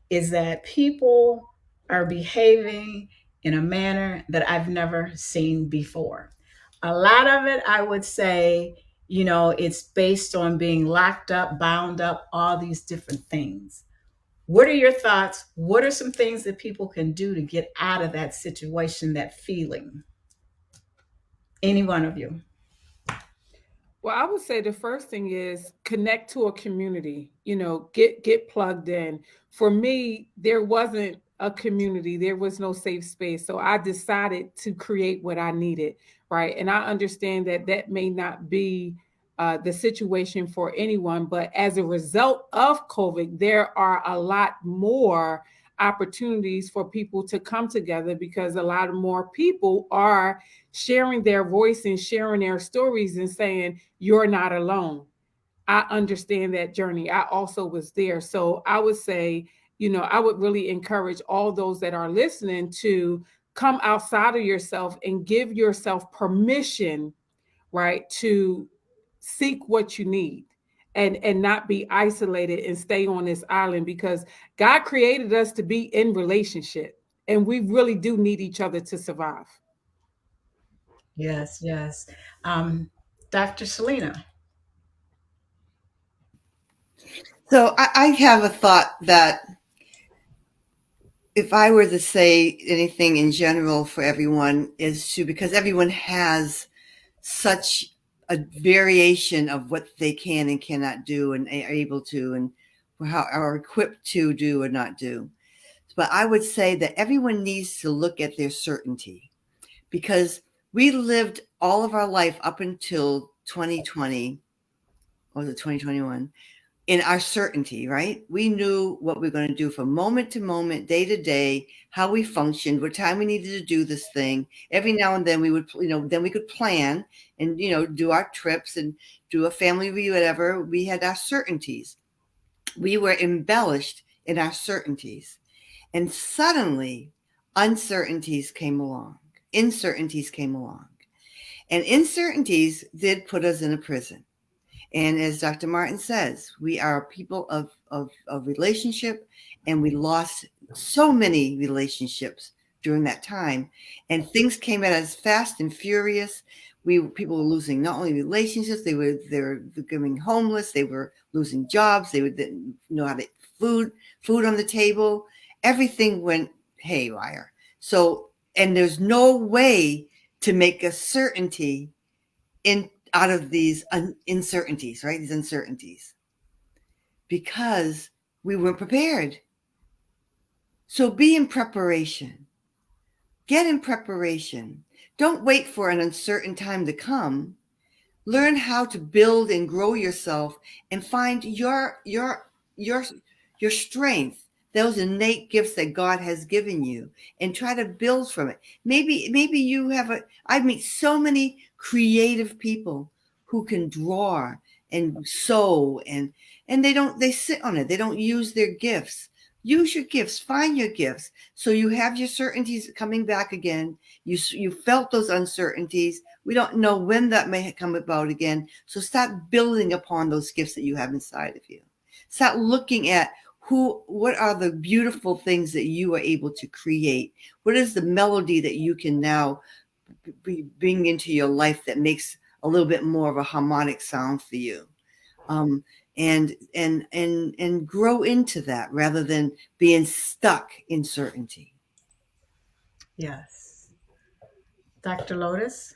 Speaker 1: is that people are behaving in a manner that I've never seen before. A lot of it, I would say, it's based on being locked up, bound up, all these different things. What are your thoughts? What are some things that people can do to get out of that situation, that feeling? Any one of you?
Speaker 5: Well, I would say the first thing is connect to a community, get plugged in. For me, there wasn't a community, there was no safe space. So I decided to create what I needed, right? And I understand that that may not be the situation for anyone, but as a result of COVID, there are a lot more opportunities for people to come together because a lot of more people are sharing their voice and sharing their stories and saying, you're not alone. I understand that journey. I also was there. So I would say, I would really encourage all those that are listening to come outside of yourself and give yourself permission, right, to seek what you need and not be isolated and stay on this island, because God created us to be in relationship and we really do need each other to survive.
Speaker 1: Yes, yes. Dr. Selena.
Speaker 4: So I have a thought that if I were to say anything in general for everyone is because everyone has such a variation of what they can and cannot do and are able to and how are equipped to do or not do. But I would say that everyone needs to look at their certainty, because we lived all of our life up until 2020, or was it 2021, in our certainty, right? We knew what we were going to do from moment to moment, day to day, how we functioned, what time we needed to do this thing. Every now and then we would, then we could plan and, do our trips and do a family review, whatever. We had our certainties. We were embellished in our certainties. And suddenly uncertainties came along. Uncertainties came along. And uncertainties did put us in a prison. And as Dr. Martin says, we are people of relationship, and we lost so many relationships during that time, and things came at us fast and furious. People were losing not only relationships, they were becoming homeless, they were losing jobs, they didn't know how to food on the table. Everything went haywire. So, and there's no way to make a certainty out of these uncertainties, right? These uncertainties, because we weren't prepared. So be in preparation. Get in preparation. Don't wait for an uncertain time to come. Learn how to build and grow yourself and find your strength, those innate gifts that God has given you, and try to build from it. Maybe you have I meet so many creative people who can draw and sew and they sit on it. They don't use their gifts. Use your gifts, find your gifts. So you have your certainties coming back again. You felt those uncertainties. We don't know when that may come about again. So start building upon those gifts that you have inside of you. Start looking at what are the beautiful things that you are able to create? What is the melody that you can now bring into your life that makes a little bit more of a harmonic sound for you? And grow into that rather than being stuck in certainty.
Speaker 1: Yes. Dr. Lotus?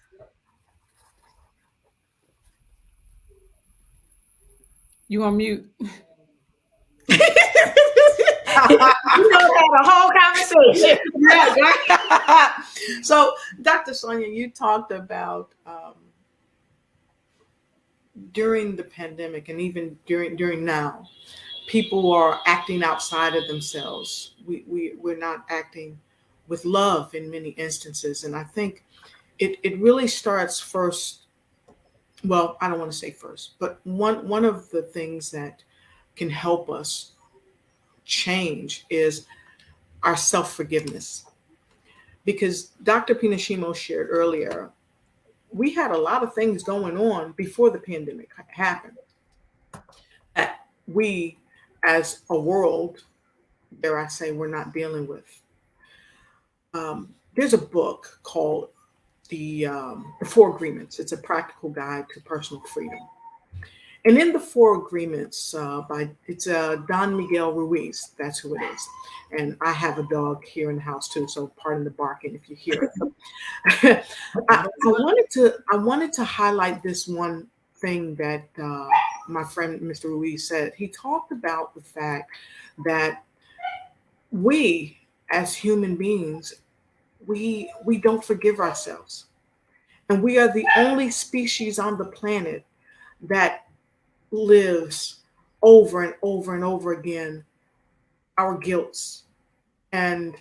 Speaker 5: You on mute.
Speaker 1: You had a whole conversation.
Speaker 3: Yeah. So, Dr. Sonia, you talked about during the pandemic and even during now, people are acting outside of themselves. We're not acting with love in many instances. And I think it really starts first. Well, I don't want to say first, but one of the things that can help us change is our self-forgiveness. Because Dr. Pinashimo shared earlier, we had a lot of things going on before the pandemic happened that we as a world, dare I say, we're not dealing with. There's a book called the 4 Agreements. It's a practical guide to personal freedom. And in the 4 Agreements, it's Don Miguel Ruiz. That's who it is. And I have a dog here in the house too, so pardon the barking if you hear it. I wanted to highlight this one thing that my friend Mr. Ruiz said. He talked about the fact that we, as human beings, we don't forgive ourselves, and we are the only species on the planet that lives over and over and over again our guilts, and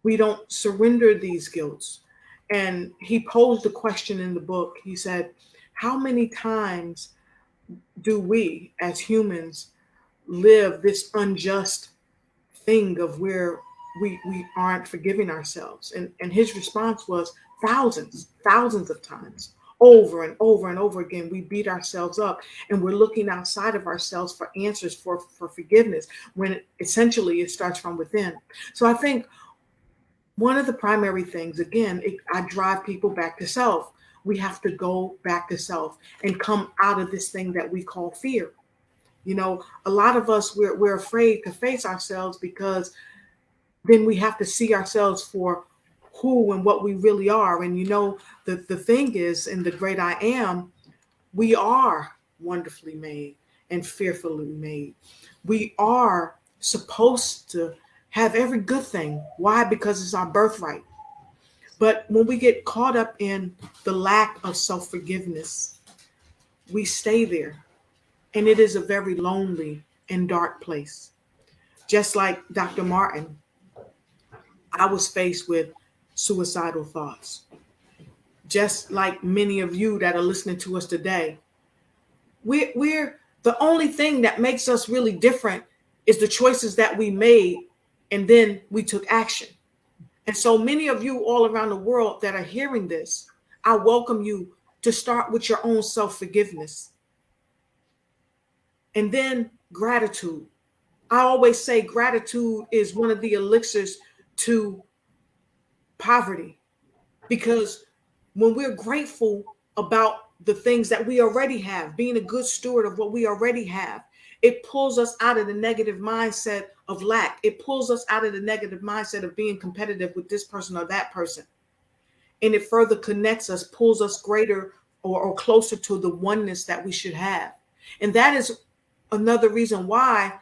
Speaker 3: we don't surrender these guilts. And he posed a question in the book. He said, how many times do we as humans live this unjust thing of where we aren't forgiving ourselves? And his response was thousands of times. Over and over and over again, we beat ourselves up, and we're looking outside of ourselves for answers for forgiveness, when essentially it starts from within. So I think one of the primary things, again, I drive people back to self. We have to go back to self and come out of this thing that we call fear. You know, a lot of us, we're afraid to face ourselves, because then we have to see ourselves for who and what we really are. And you know, the thing is, in the great I am, we are wonderfully made and fearfully made. We are supposed to have every good thing. Why? Because it's our birthright. But when we get caught up in the lack of self-forgiveness, we stay there. And it is a very lonely and dark place. Just like Dr. Martin, I was faced with suicidal thoughts. Just like many of you that are listening to us today, we're the only thing that makes us really different is the choices that we made, and then we took action. And so many of you all around the world that are hearing this, I welcome you to start with your own self-forgiveness. And then gratitude. I always say gratitude is one of the elixirs to poverty. Because when we're grateful about the things that we already have, being a good steward of what we already have, it pulls us out of the negative mindset of lack. It pulls us out of the negative mindset of being competitive with this person or that person. And it further connects us, pulls us greater or closer to the oneness that we should have. And that is another reason why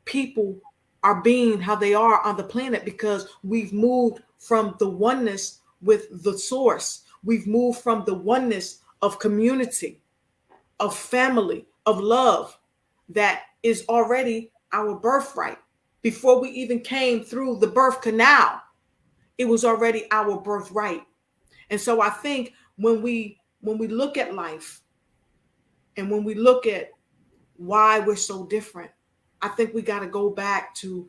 Speaker 3: people are being how they are on the planet, because we've moved from the oneness with the source. We've moved from the oneness of community, of family, of love that is already our birthright. Before we even came through the birth canal, it was already our birthright. And so I think when we look at life and when we look at why we're so different, I think we got to go back to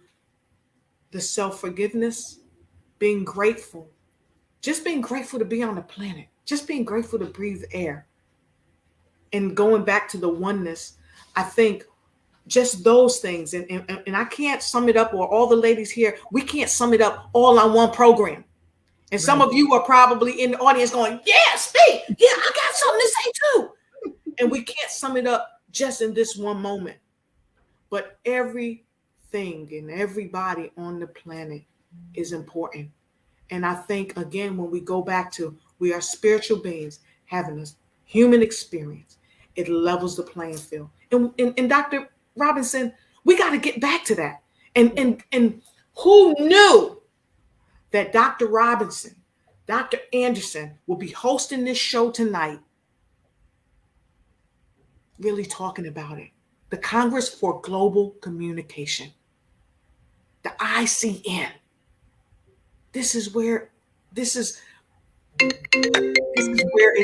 Speaker 3: the self-forgiveness, being grateful, just being grateful to be on the planet, just being grateful to breathe air, and going back to the oneness. I think just those things, and I can't sum it up, or all the ladies here, we can't sum it up all on one program. And some of you are probably in the audience going, yeah, speak. Yeah, I got something to say too. And we can't sum it up just in this one moment. But everything and everybody on the planet is important. And I think, again, when we go back to we are spiritual beings having a human experience, it levels the playing field. And Dr. Robinson, we got to get back to that. And who knew that Dr. Robinson, Dr. Anderson will be hosting this show tonight, really talking about it. The Congress for Global Communication, the ICN. This is where it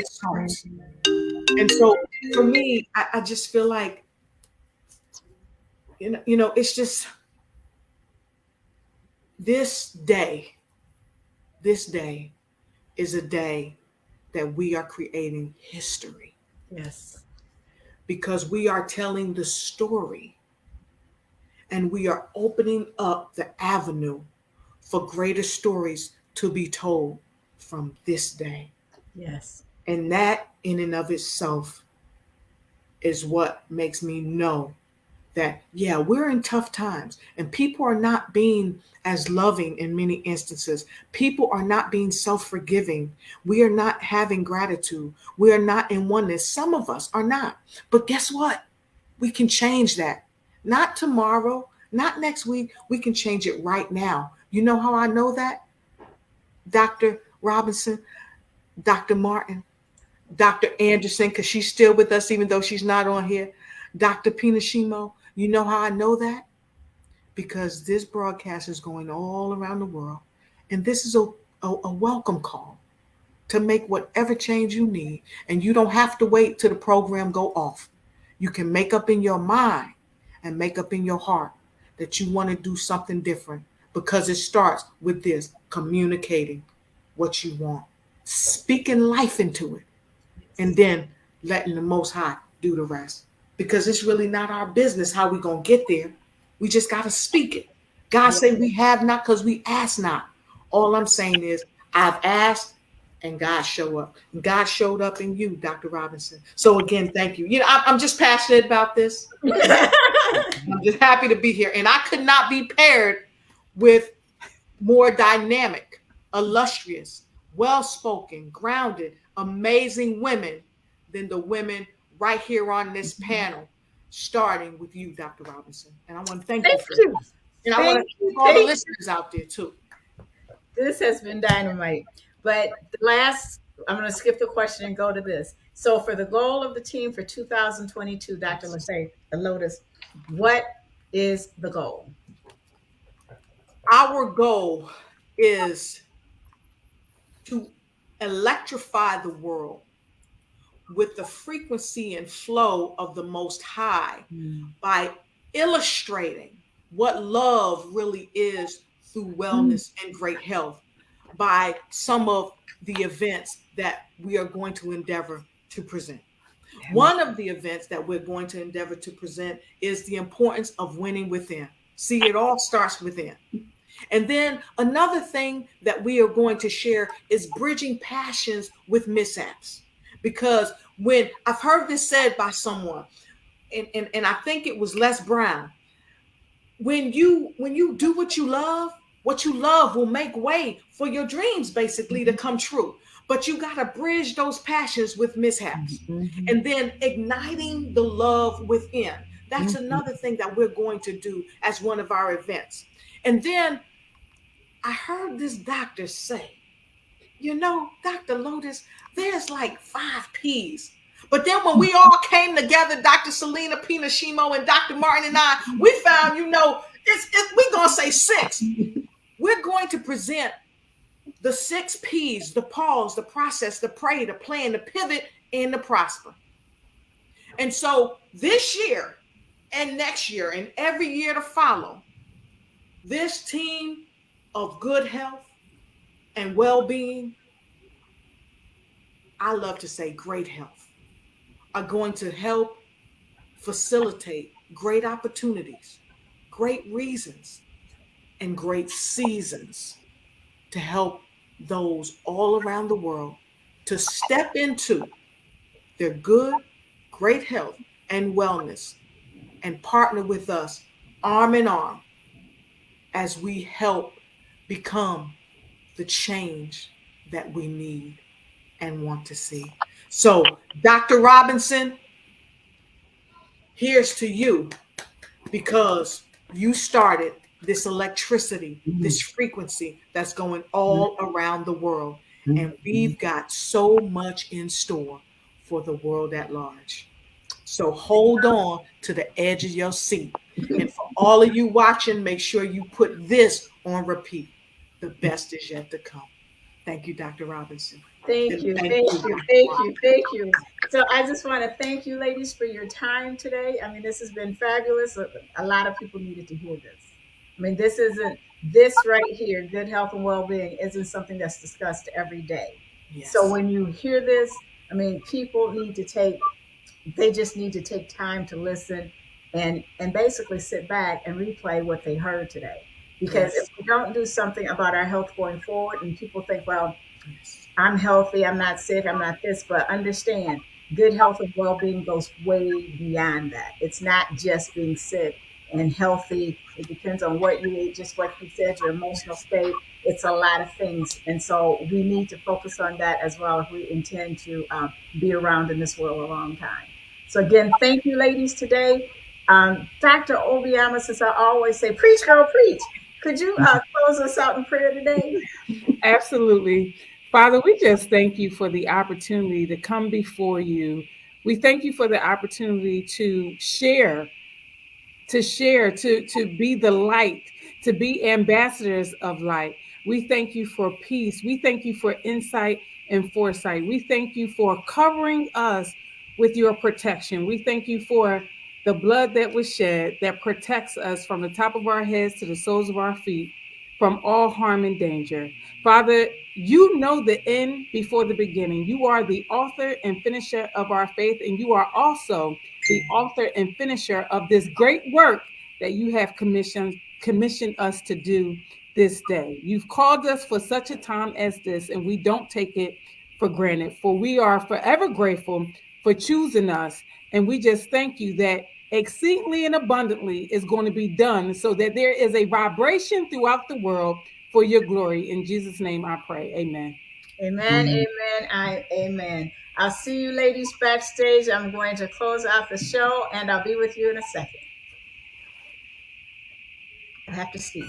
Speaker 3: starts. And so for me, I just feel like, you know, it's just this day is a day that we are creating history.
Speaker 1: Yes.
Speaker 3: Because we are telling the story and we are opening up the avenue for greater stories to be told from this day.
Speaker 1: Yes.
Speaker 3: And that in and of itself is what makes me know that, yeah, we're in tough times and people are not being as loving in many instances. People are not being self-forgiving. We are not having gratitude. We are not in oneness. Some of us are not. But guess what? We can change that. Not tomorrow, not next week. We can change it right now. You know how I know that? Dr. Robinson, Dr. Martin, Dr. Anderson, because she's still with us even though she's not on here. Dr. Pinashimo, you know how I know that? Because this broadcast is going all around the world. And this is a welcome call to make whatever change you need. And you don't have to wait till the program go off. You can make up in your mind and make up in your heart that you want to do something different, because it starts with this: communicating what you want, speaking life into it, and then letting the Most High do the rest. Because it's really not our business how we going to get there. We just got to speak it. God say we have not because we ask not. All I'm saying is I've asked and God show up. And God showed up in you, Dr. Robinson. So again, thank you. You know, I'm just passionate about this. I'm just happy to be here. And I could not be paired with more dynamic, illustrious, well-spoken, grounded, amazing women than the women right here on this panel, starting with you, Dr. Robinson. And I want to thank you for that. And I want to thank all the listeners out there too.
Speaker 1: This has been dynamite. But the last, I'm going to skip the question and go to this. So for the goal of the team for 2022, Dr. Lotus, what is the goal?
Speaker 3: Our goal is to electrify the world with the frequency and flow of the Most High by illustrating what love really is through wellness and great health by some of the events that we are going to endeavor to present. One of the events that we're going to endeavor to present is the importance of winning within. See, it all starts within. And then another thing that we are going to share is bridging passions with mishaps. Because when I've heard this said by someone, and I think it was Les Brown, when you do what you love will make way for your dreams basically to come true. But you got to bridge those passions with mishaps. And then igniting the love within. That's another thing that we're going to do as one of our events. And then I heard this doctor say, Dr. Lotus, there's like 5 P's. But then when we all came together, Dr. Selena Pinashimo and Dr. Martin and I, we found, we're going to say 6. We're going to present the 6 P's: the pause, the process, the pray, the plan, the pivot, and the prosper. And so this year and next year and every year to follow, this team of good health and well-being, I love to say great health, are going to help facilitate great opportunities, great reasons, and great seasons to help those all around the world to step into their good, great health and wellness and partner with us arm in arm as we help become the change that we need and want to see. So, Dr. Robinson, here's to you, because you started this electricity, this frequency that's going all around the world. And we've got so much in store for the world at large. So hold on to the edge of your seat. And for all of you watching, make sure you put this on repeat. The best is yet to come. Thank you, Dr. Robinson.
Speaker 1: Thank you. So I just want to thank you, ladies, for your time today. I mean, this has been fabulous. A lot of people needed to hear this. I mean, this right here, good health and well-being, isn't something that's discussed every day.
Speaker 3: Yes.
Speaker 1: So when you hear this, I mean, people they just need to take time to listen and basically sit back and replay what they heard today. Because if we don't do something about our health going forward, and people think, well, I'm healthy, I'm not sick, I'm not this, but understand, good health and well-being goes way beyond that. It's not just being sick and healthy. It depends on what you eat, just what you said, your emotional state. It's a lot of things. And so we need to focus on that as well if we intend to be around in this world a long time. So again, thank you, ladies, today. Dr. Obiama, since I always say, preach, girl, preach. Could you close us out in prayer today?
Speaker 5: Absolutely. Father, we just thank you for the opportunity to come before you. We thank you for the opportunity to share, to be the light, to be ambassadors of light. We thank you for peace. We thank you for insight and foresight. We thank you for covering us with your protection. We thank you for the blood that was shed that protects us from the top of our heads to the soles of our feet from all harm and danger. Father, you know the end before the beginning. You are the author and finisher of our faith, and you are also the author and finisher of this great work that you have commissioned us to do this day. You've called us for such a time as this, and we don't take it for granted, for we are forever grateful for choosing us. And we just thank you that exceedingly and abundantly is going to be done so that there is a vibration throughout the world for your glory. In Jesus' name I pray. Amen.
Speaker 1: Amen. Amen. I'll see you ladies backstage. I'm going to close out the show and I'll be with you in a second. I have to speak.